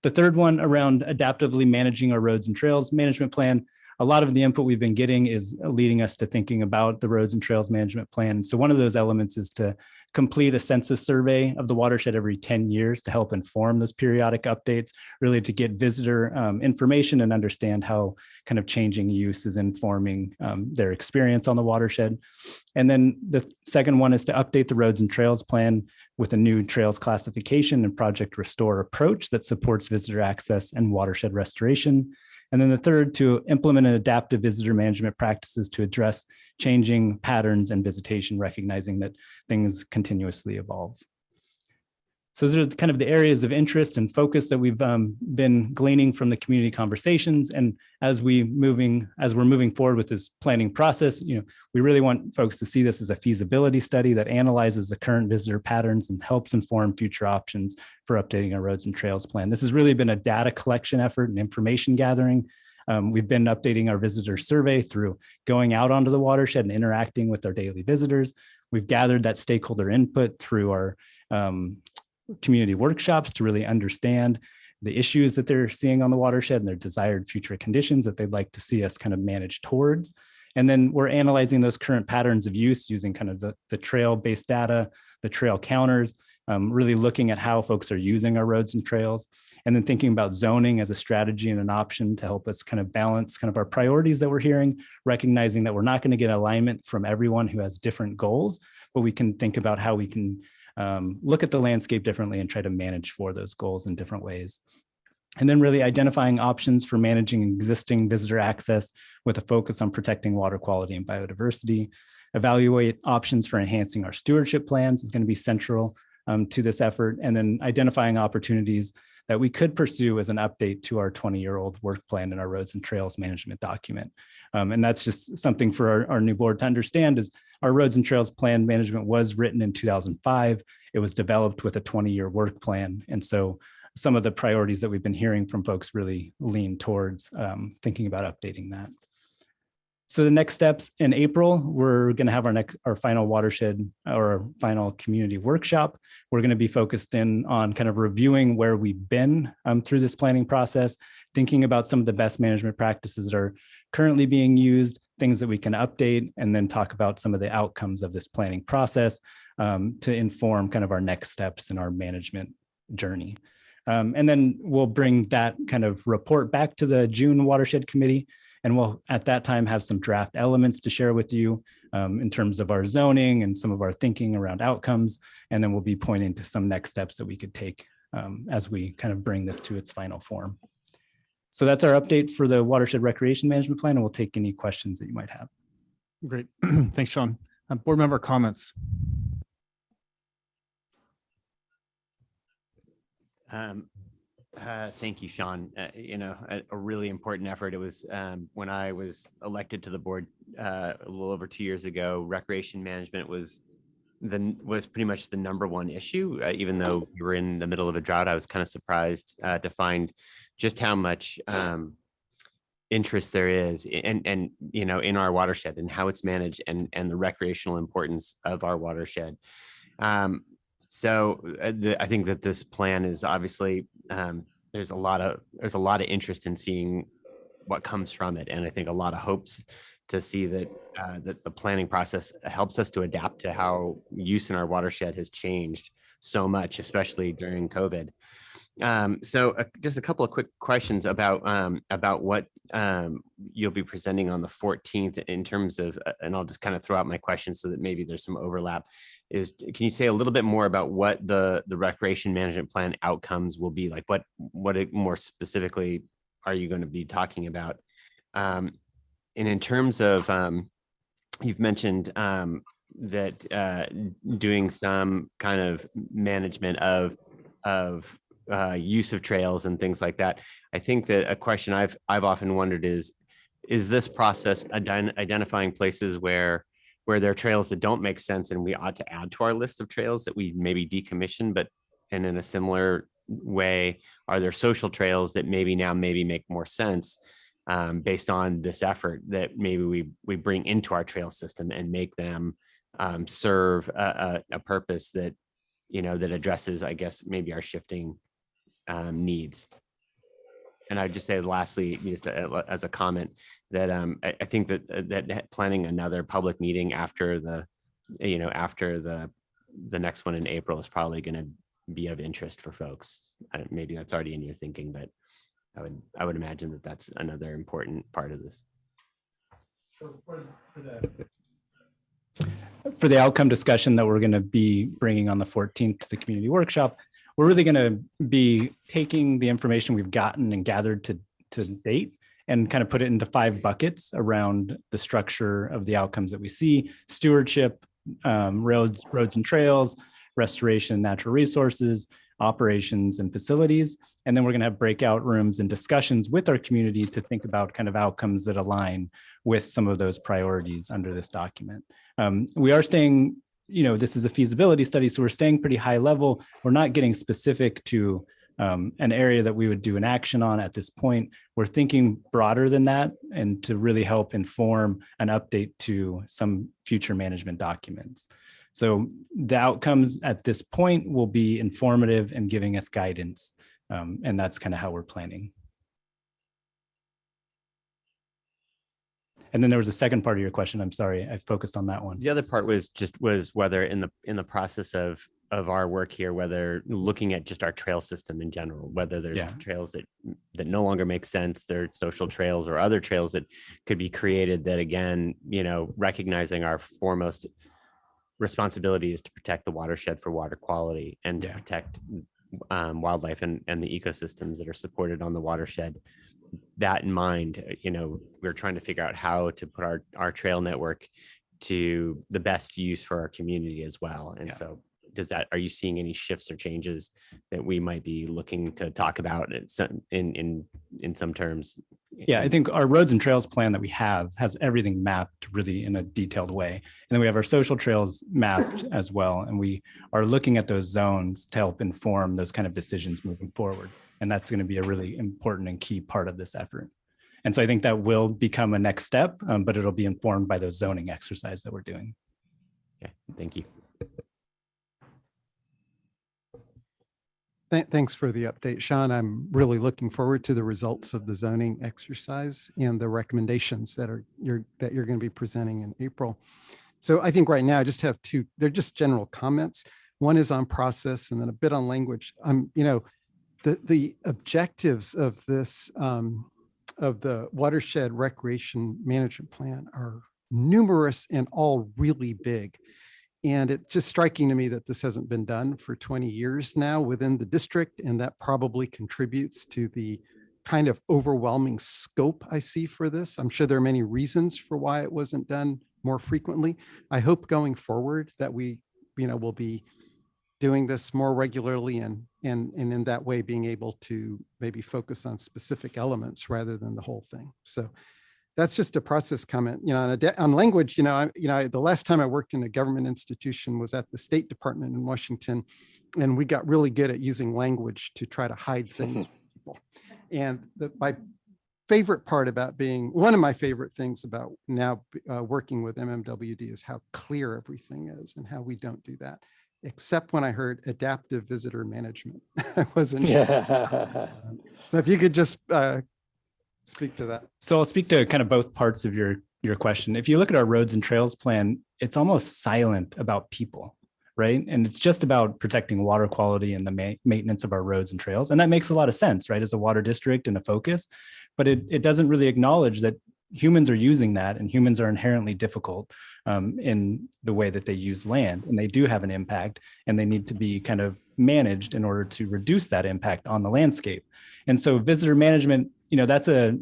The third one around adaptively managing our roads and trails management plan. A lot of the input we've been getting is leading us to thinking about the roads and trails management plan. So one of those elements is to complete a census survey of the watershed every 10 years to help inform those periodic updates, really to get visitor information and understand how kind of changing use is informing their experience on the watershed. And then the second one is to update the roads and trails plan with a new trails classification and Project Restore approach that supports visitor access and watershed restoration. And then the third, to implement an adaptive visitor management practices to address changing patterns and visitation, recognizing that things continuously evolve. So those are kind of the areas of interest and focus that we've been gleaning from the community conversations. And as we're moving forward with this planning process, we really want folks to see this as a feasibility study that analyzes the current visitor patterns and helps inform future options for updating our roads and trails plan. This has really been a data collection effort and information gathering. We've been updating our visitor survey through going out onto the watershed and interacting with our daily visitors. We've gathered that stakeholder input through our community workshops to really understand the issues that they're seeing on the watershed and their desired future conditions that they'd like to see us kind of manage towards. And then we're analyzing those current patterns of use using kind of the trail-based data, the trail counters, really looking at how folks are using our roads and trails, and then thinking about zoning as a strategy and an option to help us kind of balance kind of our priorities that we're hearing, recognizing that we're not going to get alignment from everyone who has different goals, but we can think about how we can look at the landscape differently and try to manage for those goals in different ways. And then really identifying options for managing existing visitor access with a focus on protecting water quality and biodiversity. Evaluate options for enhancing our stewardship plans is going to be central to this effort. And then identifying opportunities that we could pursue as an update to our 20-year-old work plan and our roads and trails management document. And that's just something for our new board to understand is our roads and trails plan management was written in 2005. It was developed with a 20-year work plan. And so some of the priorities that we've been hearing from folks really lean towards thinking about updating that. So the next steps in April, we're going to have our final watershed or our final community workshop. We're going to be focused in on kind of reviewing where we've been through this planning process, thinking about some of the best management practices that are currently being used, things that we can update, and then talk about some of the outcomes of this planning process to inform kind of our next steps in our management journey. And then we'll bring that kind of report back to the June Watershed Committee. And we'll at that time have some draft elements to share with you in terms of our zoning and some of our thinking around outcomes. And then we'll be pointing to some next steps that we could take as we kind of bring this to its final form. So that's our update for the Watershed Recreation Management Plan, and we'll take any questions that you might have. Great. Thanks, Sean. Board member comments. Thank you, Sean. A really important effort. It was when I was elected to the board a little over 2 years ago. Recreation management was pretty much the number one issue. Even though we were in the middle of a drought, I was kind of surprised to find just how much interest there is and in our watershed and how it's managed and the recreational importance of our watershed. I think that this plan is obviously there's a lot of interest in seeing what comes from it, and I think a lot of hopes to see that that the planning process helps us to adapt to how use in our watershed has changed so much, especially during COVID. Just a couple of quick questions about what you'll be presenting on the 14th in terms of, and I'll just kind of throw out my questions so that maybe there's some overlap. Can you say a little bit more about what the recreation management plan outcomes will be like? What more specifically are you going to be talking about? And in terms of, you've mentioned that doing some kind of management of use of trails and things like that. I think that a question I've often wondered is this process identifying places where there are trails that don't make sense and we ought to add to our list of trails that we maybe decommission, and in a similar way, are there social trails that maybe make more sense based on this effort that maybe we bring into our trail system and make them serve a purpose that that addresses, I guess, maybe our shifting needs. And I'd just say lastly, just as a comment, that I think that planning another public meeting after the next one in April is probably going to be of interest for folks. Maybe that's already in your thinking, but I would imagine that that's another important part of this. For the outcome discussion that we're going to be bringing on the 14th to the community workshop, we're really going to be taking the information we've gotten and gathered to date and kind of put it into 5 buckets around the structure of the outcomes that we see: stewardship, roads and trails, restoration, natural resources, operations and facilities. And then we're going to have breakout rooms and discussions with our community to think about kind of outcomes that align with some of those priorities under this document. We are staying, this is a feasibility study, so we're staying pretty high level. We're not getting specific to an area that we would do an action on at this point. We're thinking broader than that and to really help inform an update to some future management documents. So the outcomes at this point will be informative and giving us guidance. And that's kind of how we're planning. And then there was a second part of your question. I'm sorry, I focused on that one. The other part was whether in the process of our work here, whether looking at just our trail system in general, whether there's trails that no longer make sense, they're social trails or other trails that could be created that, again, recognizing our foremost responsibility is to protect the watershed for water quality and to protect wildlife and the ecosystems that are supported on the watershed. That in mind, we're trying to figure out how to put our trail network to the best use for our community as well. And so are you seeing any shifts or changes that we might be looking to talk about in some terms? Yeah, I think our roads and trails plan that we have has everything mapped really in a detailed way. And then we have our social trails mapped as well. And we are looking at those zones to help inform those kind of decisions moving forward. And that's going to be a really important and key part of this effort. And so I think that will become a next step, but it'll be informed by those zoning exercises that we're doing. Okay, thank you. Thanks for the update, Sean. I'm really looking forward to the results of the zoning exercise and the recommendations that you're going to be presenting in April. So I think right now I just have 2. They're just general comments. One is on process, and then a bit on language. The objectives of this of the Watershed Recreation Management Plan are numerous and all really big. And it's just striking to me that this hasn't been done for 20 years now within the district, and that probably contributes to the kind of overwhelming scope I see for this. I'm sure there are many reasons for why it wasn't done more frequently. I hope going forward that we, will be doing this more regularly and and in that way being able to maybe focus on specific elements rather than the whole thing. So that's just a process comment. On language, the last time I worked in a government institution was at the State Department in Washington, and we got really good at using language to try to hide things from people. And my favorite part about one of my favorite things about now working with MMWD is how clear everything is and how we don't do that, except when I heard adaptive visitor management. I wasn't sure. So if you could just speak to that. So I'll speak to kind of both parts of your question. If you look at our roads and trails plan, it's almost silent about people, right? And it's just about protecting water quality and the maintenance of our roads and trails. And that makes a lot of sense, right? As a water district and a focus, but it doesn't really acknowledge that humans are using that, and humans are inherently difficult in the way that they use land, and they do have an impact, and they need to be kind of managed in order to reduce that impact on the landscape. And so visitor management, that's a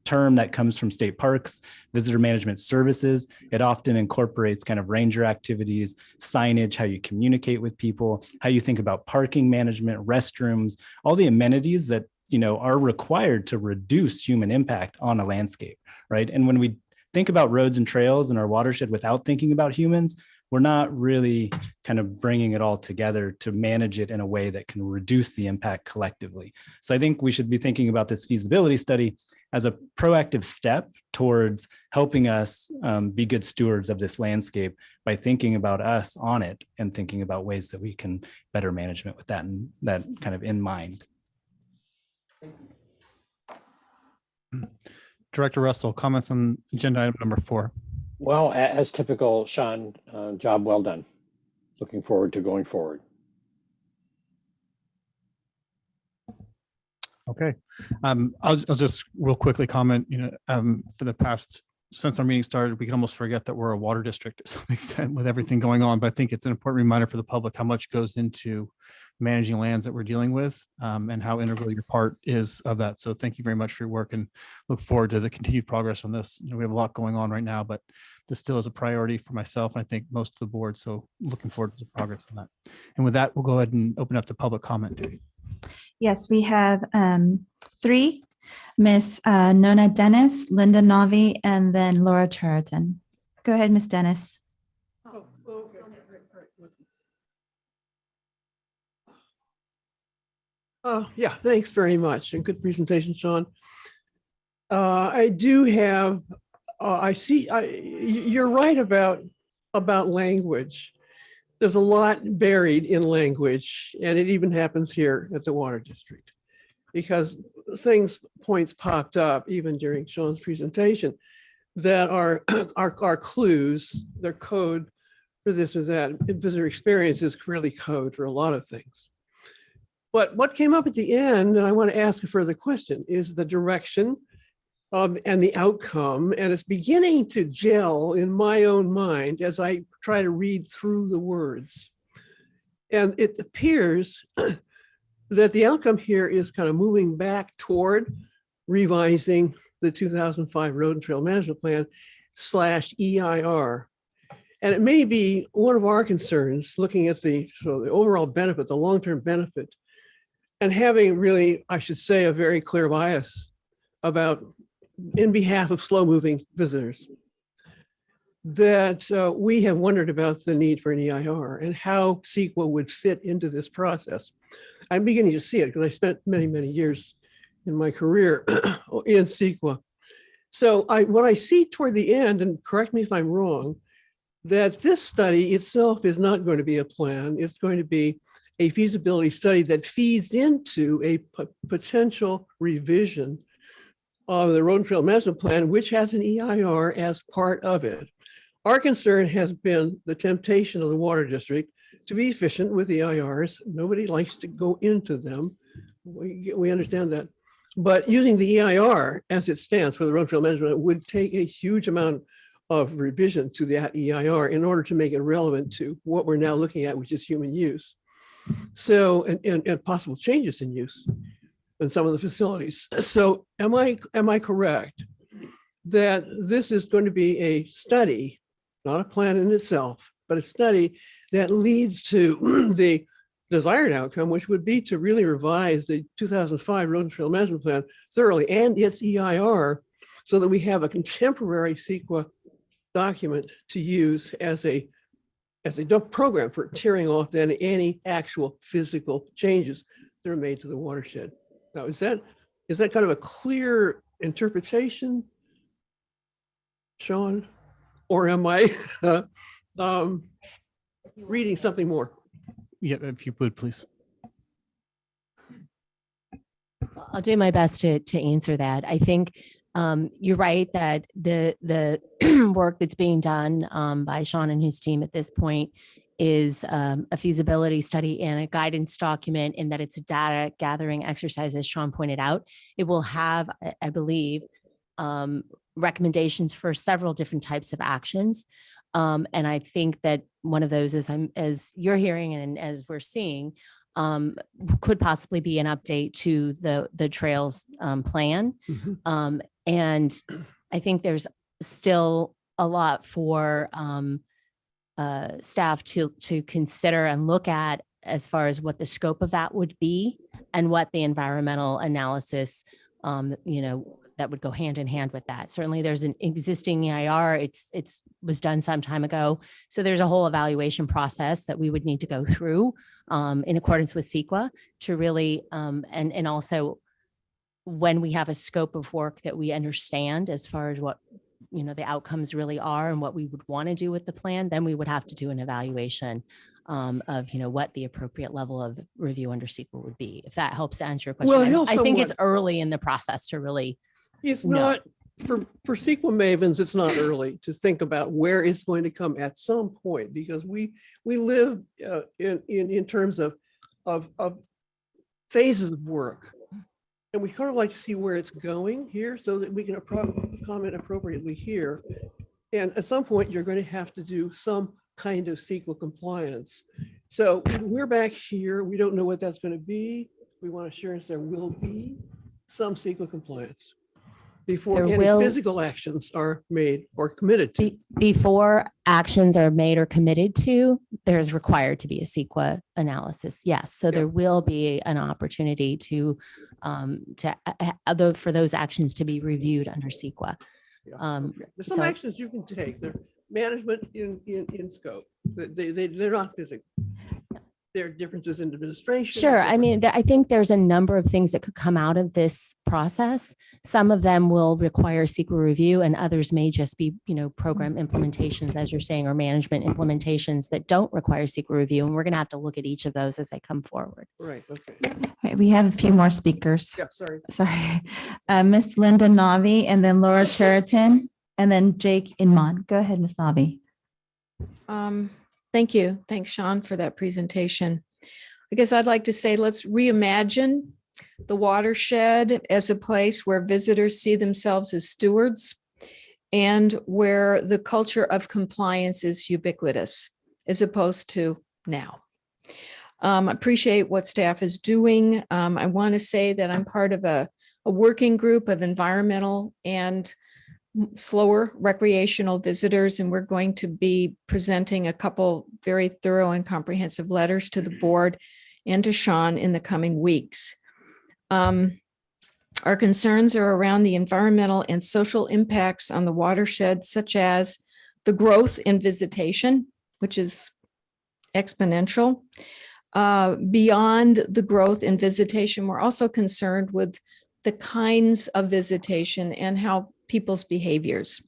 term that comes from state parks, visitor management services. It often incorporates kind of ranger activities, signage, how you communicate with people, how you think about parking management, restrooms, all the amenities that are required to reduce human impact on a landscape, right? And when we think about roads and trails in our watershed without thinking about humans, we're not really kind of bringing it all together to manage it in a way that can reduce the impact collectively. So I think we should be thinking about this feasibility study as a proactive step towards helping us be good stewards of this landscape by thinking about us on it and thinking about ways that we can better management with that and that kind of in mind. Director Russell, comments on agenda item number 4. Well, as typical, Sean, job well done. Looking forward to going forward. Okay. I'll just real quickly comment, for the past, since our meeting started, we can almost forget that we're a water district to some extent with everything going on, but I think it's an important reminder for the public how much goes into managing lands that we're dealing with, and how integral your part is of that. So thank you very much for your work, and look forward to the continued progress on this. We have a lot going on right now, but this still is a priority for myself, and I think most of the board. So looking forward to the progress on that. And with that, we'll go ahead and open up to public comment. Yes, we have 3, Miss Nona Dennis, Linda Navi, and then Laura Chariton. Go ahead, Miss Dennis. Oh, okay. Oh, yeah, thanks very much. And good presentation, Sean. I do have, you're right about language. There's a lot buried in language, and it even happens here at the Water District, because points popped up even during Sean's presentation that are clues, they're code for this or that. Visitor experience is really code for a lot of things. But what came up at the end, and I want to ask a further question, is the direction and the outcome. And it's beginning to gel in my own mind as I try to read through the words. And it appears that the outcome here is kind of moving back toward revising the 2005 Road and Trail Management Plan /EIR. And it may be one of our concerns looking at the overall benefit, the long-term benefit, and having really, I should say, a very clear bias about in behalf of slow-moving visitors, that we have wondered about the need for an EIR and how CEQA would fit into this process. I'm beginning to see it because I spent many, many years in my career in CEQA. So what I see toward the end, and correct me if I'm wrong, that this study itself is not going to be a plan. It's going to be a feasibility study that feeds into a potential revision of the Road and Trail Management Plan, which has an EIR as part of it. Our concern has been the temptation of the Water District to be efficient with EIRs. Nobody likes to go into them. We understand that. But using the EIR as it stands for the Road and Trail Management would take a huge amount of revision to that EIR in order to make it relevant to what we're now looking at, which is human use. So, and possible changes in use in some of the facilities. So am I correct that this is going to be a study, not a plan in itself, but a study that leads to the desired outcome, which would be to really revise the 2005 Road and Trail Management Plan thoroughly and its EIR so that we have a contemporary CEQA document to use as a program for tearing off then any actual physical changes that are made to the watershed. Now, is that kind of a clear interpretation, Sean? Or am I reading something more? Yeah, if you would, please. I'll do my best to answer that. I think you're right that the work that's being done by Sean and his team at this point is a feasibility study and a guidance document, in that it's a data gathering exercise, as Sean pointed out. It will have, I believe, recommendations for several different types of actions. And I think that one of those is, as you're hearing and as we're seeing, could possibly be an update to the trails plan. And I think there's still a lot for staff to consider and look at, as far as what the scope of that would be and what the environmental analysis, that would go hand in hand with that. Certainly there's an existing EIR. It's was done some time ago. So there's a whole evaluation process that we would need to go through in accordance with CEQA to really, and also when we have a scope of work that we understand as far as what, the outcomes really are and what we would want to do with the plan, then we would have to do an evaluation of, what the appropriate level of review under CEQA would be, if that helps answer your question. Well, it helps I think it's somewhat. early in the process to really. It's No. not, for CEQA mavens, it's not early to think about where it's going to come at some point, because we live in terms of phases of work. And we kind of like to see where it's going here so that we can comment appropriately here. And at some point, you're going to have to do some kind of CEQA compliance. So we're back here. We don't know what that's going to be. We want assurance there will be some CEQA compliance before There any will- physical actions are made or committed to. Before actions are made or committed to, there's required to be a CEQA analysis. Yes. So there will be an opportunity for those actions to be reviewed under CEQA. There's some so- actions you can take. They're management in scope. They're not physical. There are differences in administration. Sure. I mean, I think there's a number of things that could come out of this process. Some of them will require CEQA review, and others may just be, program implementations, as you're saying, or management implementations that don't require CEQA review. And we're going to have to look at each of those as they come forward. Right. Okay. Okay, we have a few more speakers. Yeah, sorry. Sorry. Miss Linda Navi, and then Laura Cheriton, and then Jake Inman. Go ahead, Miss Navi. Thank you. Thanks, Sean, for that presentation. I guess I'd like to say, let's reimagine the watershed as a place where visitors see themselves as stewards and where the culture of compliance is ubiquitous, as opposed to now. I appreciate what staff is doing. I want to say that I'm part of a working group of environmental and slower recreational visitors, and we're going to be presenting a couple very thorough and comprehensive letters to the board and to Sean in the coming weeks. Our concerns are around the environmental and social impacts on the watershed, such as the growth in visitation, which is exponential. Beyond the growth in visitation, we're also concerned with the kinds of visitation and how people's behaviors.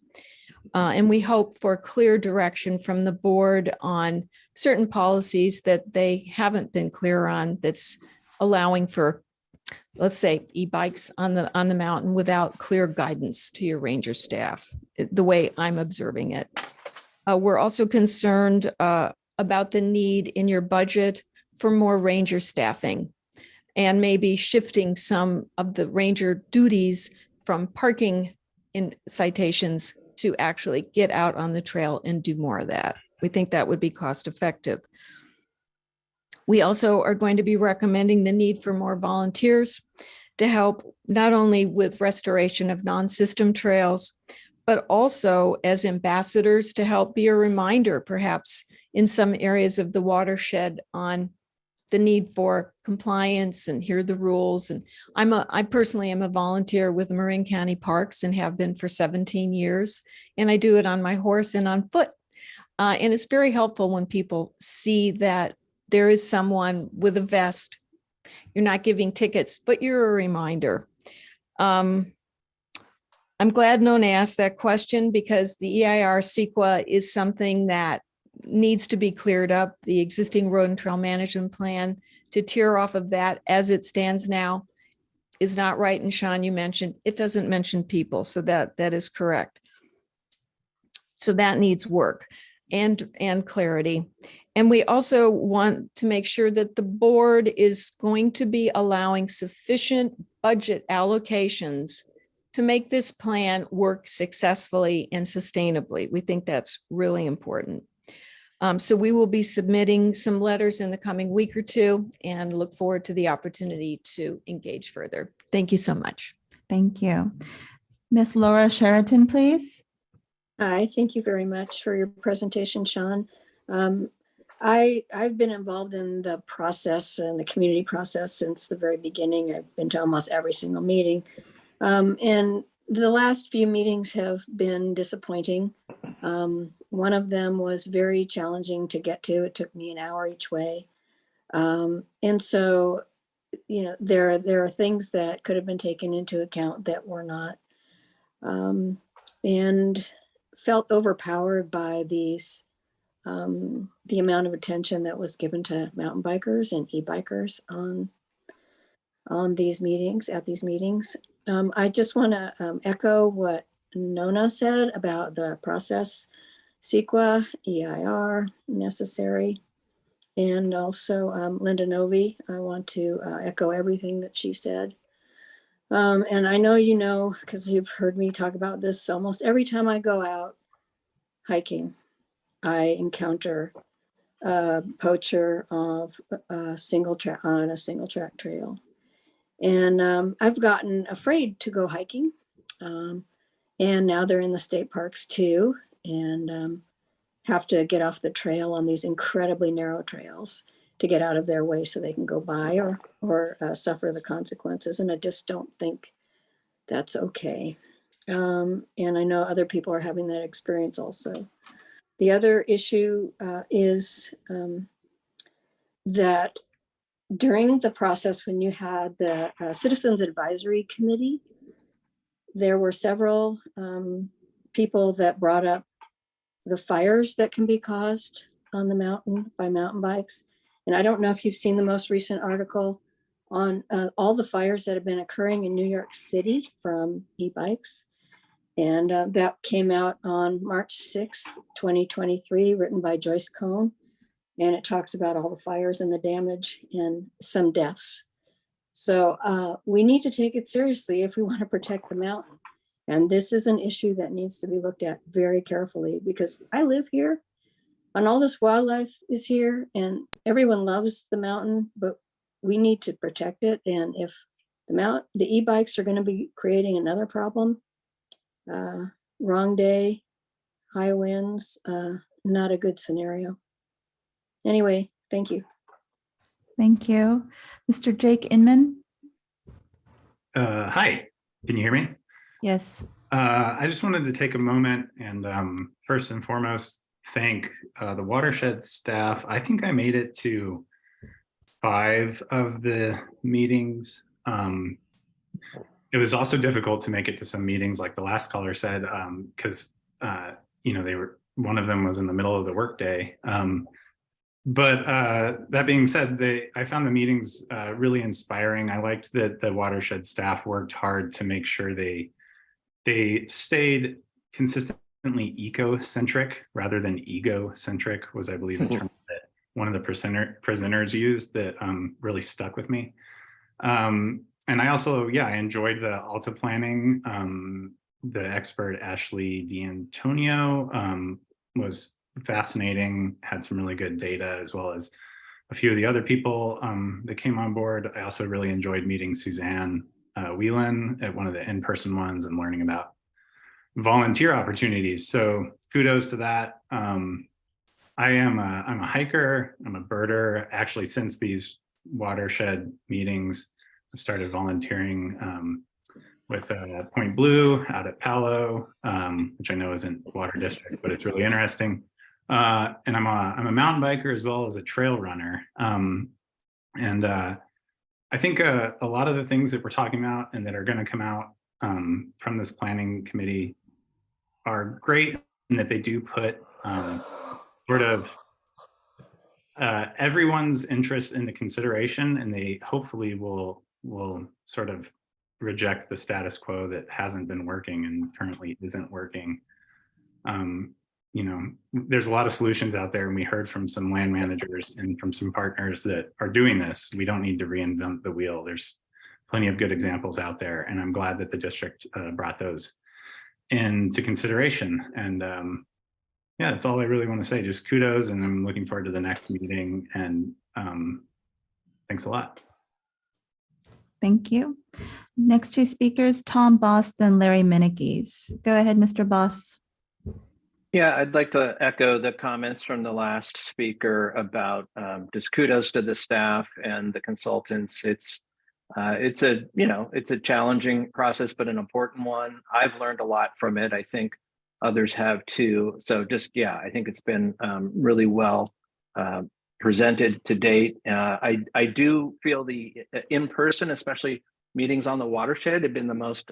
And we hope for clear direction from the board on certain policies that they haven't been clear on, that's allowing for, let's say, e-bikes on the mountain without clear guidance to your ranger staff, the way I'm observing it. We're also concerned about the need in your budget for more ranger staffing, and maybe shifting some of the ranger duties from parking in citations to actually get out on the trail and do more of that. We think that would be cost effective. We also are going to be recommending the need for more volunteers to help not only with restoration of non-system trails, but also as ambassadors to help be a reminder, perhaps in some areas of the watershed, on the need for compliance and hear the rules. And I personally am a volunteer with the Marin County Parks and have been for 17 years. And I do it on my horse and on foot. And it's very helpful when people see that there is someone with a vest. You're not giving tickets, but you're a reminder. I'm glad Nona asked that question because the EIR CEQA is something that needs to be cleared up. The existing road and trail management plan, to tear off of that as it stands now, is not right. And Sean, you mentioned it doesn't mention people, so that is correct. So that needs work and clarity. And we also want to make sure that the board is going to be allowing sufficient budget allocations to make this plan work successfully and sustainably. We think that's really important. So we will be submitting some letters in the coming week or two and look forward to the opportunity to engage further. Thank you so much. Thank you. Miss Laura Sheraton, please. Hi, thank you very much for your presentation, Sean. I've been involved in the process and the community process since the very beginning. I've been to almost every single meeting. And the last few meetings have been disappointing. One of them was very challenging to get to. It took me an hour each way. And so, you know, there are things that could have been taken into account that were not, and felt overpowered by these, the amount of attention that was given to mountain bikers and e-bikers on these meetings, at these meetings. I just want to echo what Nona said about the process, CEQA, EIR necessary, and also Linda Novi. I want to echo everything that she said. And I know you know, because you've heard me talk about this, almost every time I go out hiking, I encounter a poacher of a single track on a single track trail. And I've gotten afraid to go hiking. And now they're in the state parks too, and have to get off the trail on these incredibly narrow trails to get out of their way so they can go by or suffer the consequences. And I just don't think that's okay. And I know other people are having that experience also. The other issue is that during the process, when you had the Citizens Advisory Committee, there were several people that brought up the fires that can be caused on the mountain by mountain bikes. And I don't know if you've seen the most recent article on all the fires that have been occurring in New York City from e-bikes. And that came out on March 6th, 2023, written by Joyce Cohn. And it talks about all the fires and the damage and some deaths. So we need to take it seriously if we want to protect the mountain. And this is an issue that needs to be looked at very carefully because I live here and all this wildlife is here and everyone loves the mountain, but we need to protect it. And if the e-bikes are going to be creating another problem, wrong day, high winds, not a good scenario. Anyway, thank you. Thank you. Mr. Jake Inman. Hi, can you hear me? Yes. I just wanted to take a moment and first and foremost, thank the Watershed staff. I think I made it to 5 of the meetings. It was also difficult to make it to some meetings, like the last caller said, because you know, one of them was in the middle of the workday. But that being said, I found the meetings really inspiring. I liked that the Watershed staff worked hard to make sure they stayed consistently eco-centric rather than ego-centric was, I believe, a term that one of the presenters used that really stuck with me. And I also, I enjoyed the Alta planning. The expert Ashley D'Antonio was fascinating, had some really good data, as well as a few of the other people that came on board. I also really enjoyed meeting Suzanne Whelan at one of the in-person ones and learning about volunteer opportunities. So kudos to that. I'm a hiker, I'm a birder. Actually, since these watershed meetings. I've started volunteering with Point Blue out at Palo, which I know isn't water district, but it's really interesting. And I'm a mountain biker as well as a trail runner. I think a lot of the things that we're talking about and that are going to come out from this planning committee are great, and that they do put sort of everyone's interest into consideration, and they hopefully will sort of reject the status quo that hasn't been working and currently isn't working. You know, there's a lot of solutions out there, and we heard from some land managers and from some partners that are doing this. We don't need to reinvent the wheel. There's plenty of good examples out there, and I'm glad that the district brought those into consideration. And yeah, that's all I really want to say. Just kudos, and I'm looking forward to the next meeting. And thanks a lot. Thank you. Next two speakers, Tom Boss, then Larry Minikes. Go ahead, Mr. Boss. Yeah, I'd like to echo the comments from the last speaker about just kudos to the staff and the consultants. It's a challenging process, but an important one. I've learned a lot from it. I think others have too. So just, yeah, I think it's been really well presented to date. I do feel the in-person, especially meetings on the watershed, have been the most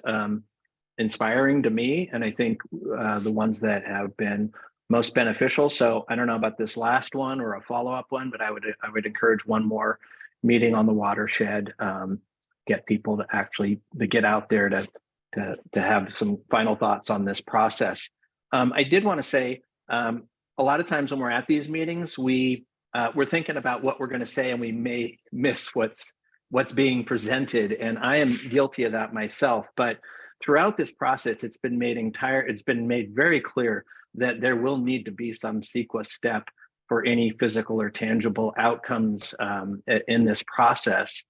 inspiring to me, and I think the ones that have been most beneficial. So I don't know about this last one or a follow-up one, but I would encourage one more meeting on the watershed. Get people to actually get out there to have some final thoughts on this process. I did want to say a lot of times when we're at these meetings, we're thinking about what we're going to say, and we may miss what's being presented, and I am guilty of that myself. But throughout this process, it's been made very clear that there will need to be some CEQA step for any physical or tangible outcomes in this process.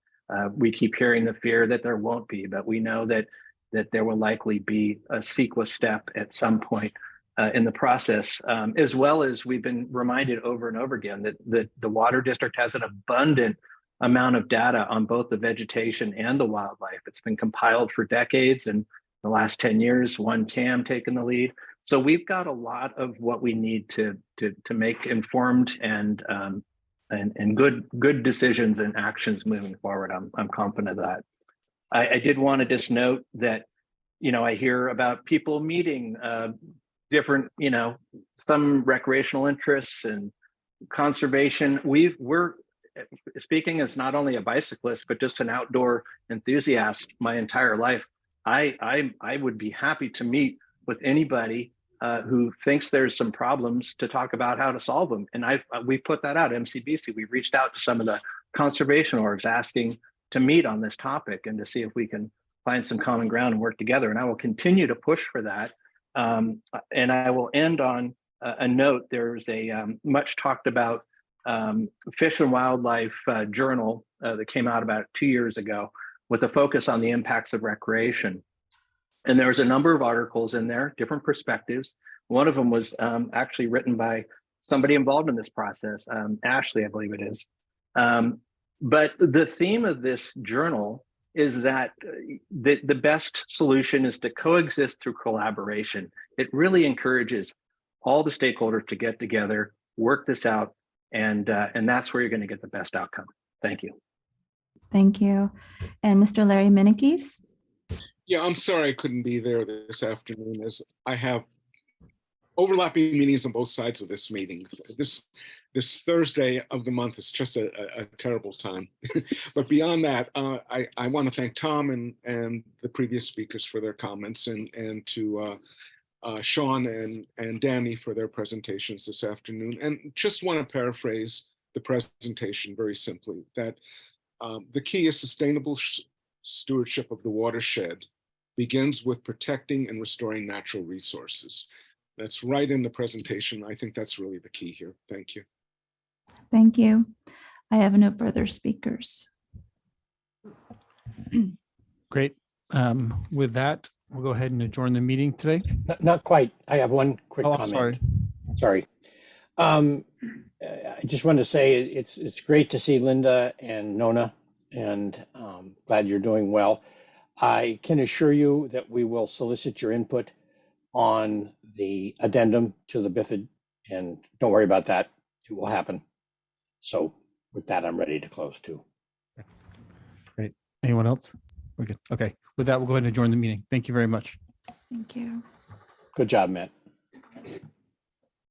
We keep hearing the fear that there won't be, but we know that there will likely be a CEQA step at some point in the process, as well as we've been reminded over and over again that the water district has an abundant amount of data on both the vegetation and the wildlife. It's been compiled for decades, and the last 10 years, one TAM taken the lead. So we've got a lot of what we need to make informed and good decisions and actions moving forward. I'm confident of that. I did want to just note that, I hear about people meeting different, some recreational interests and conservation. We're speaking as not only a bicyclist, but just an outdoor enthusiast my entire life. I would be happy to meet with anybody who thinks there's some problems to talk about how to solve them. And we put that out, MCBC. We reached out to some of the conservation orgs asking to meet on this topic and to see if we can find some common ground and work together. And I will continue to push for that. And I will end on a note. There's a much talked about Fish and Wildlife journal that came out about 2 years ago with a focus on the impacts of recreation. And there was a number of articles in there, different perspectives. One of them was actually written by somebody involved in this process, Ashley, I believe it is. But the theme of this journal is that the best solution is to coexist through collaboration. It really encourages all the stakeholders to get together, work this out, and that's where you're going to get the best outcome. Thank you. Thank you. And Mr. Larry Minikes? Yeah, I'm sorry I couldn't be there this afternoon, as I have overlapping meetings on both sides of this meeting. This Thursday of the month is just a terrible time. But beyond that, I want to thank Tom and the previous speakers for their comments, and to Sean and Danny for their presentations this afternoon. And just want to paraphrase the presentation very simply, that the key is sustainable stewardship of the watershed begins with protecting and restoring natural resources. That's right in the presentation. I think that's really the key here. Thank you. Thank you. I have no further speakers. Great. With that, we'll go ahead and adjourn the meeting today. Not quite. I have one quick comment. Sorry. Sorry. I just wanted to say it's great to see Linda and Nona, and glad you're doing well. I can assure you that we will solicit your input on the addendum to the BIFID, and don't worry about that. It will happen. So with that, I'm ready to close too. Great. Anyone else? We're good. Okay. With that, we'll go ahead and adjourn the meeting. Thank you very much. Thank you. Good job, Matt.